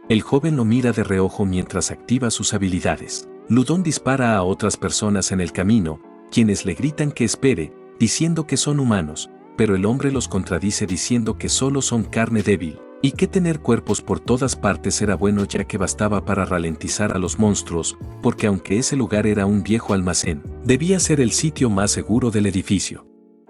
A: El joven lo mira de reojo mientras activa sus habilidades. Ludón dispara a otras personas en el camino, quienes le gritan que espere, diciendo que son humanos, pero el hombre los contradice diciendo que solo son carne débil. Y que tener cuerpos por todas partes era bueno, ya que bastaba para ralentizar a los monstruos, porque aunque ese lugar era un viejo almacén, debía ser el sitio más seguro del edificio.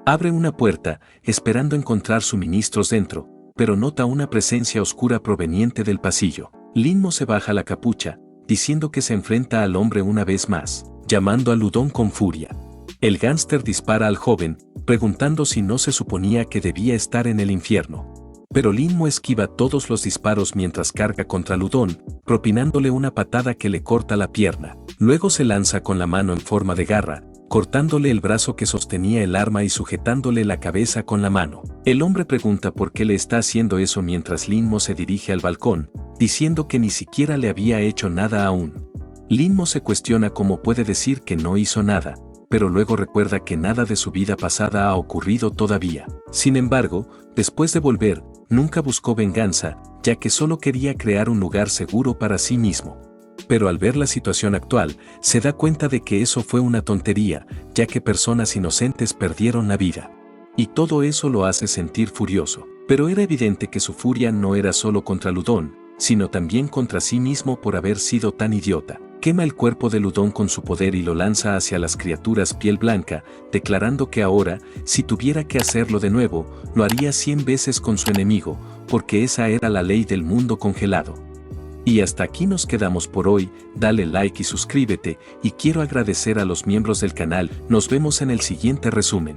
A: Abre una puerta, esperando encontrar suministros dentro, pero nota una presencia oscura proveniente del pasillo. Linmo se baja la capucha, diciendo que se enfrenta al hombre una vez más, llamando a Ludón con furia. El gánster dispara al joven, preguntando si no se suponía que debía estar en el infierno. Pero Linmo esquiva todos los disparos mientras carga contra Ludón, propinándole una patada que le corta la pierna. Luego se lanza con la mano en forma de garra, cortándole el brazo que sostenía el arma y sujetándole la cabeza con la mano. El hombre pregunta por qué le está haciendo eso mientras Linmo se dirige al balcón, diciendo que ni siquiera le había hecho nada aún. Linmo se cuestiona cómo puede decir que no hizo nada, pero luego recuerda que nada de su vida pasada ha ocurrido todavía. Sin embargo, después de volver, nunca buscó venganza, ya que solo quería crear un lugar seguro para sí mismo. Pero al ver la situación actual, se da cuenta de que eso fue una tontería, ya que personas inocentes perdieron la vida. Y todo eso lo hace sentir furioso. Pero era evidente que su furia no era solo contra Ludón, sino también contra sí mismo por haber sido tan idiota. Quema el cuerpo de Ludón con su poder y lo lanza hacia las criaturas piel blanca, declarando que ahora, si tuviera que hacerlo de nuevo, lo haría 100 veces con su enemigo, porque esa era la ley del mundo congelado. Y hasta aquí nos quedamos por hoy, dale like y suscríbete, y quiero agradecer a los miembros del canal, nos vemos en el siguiente resumen.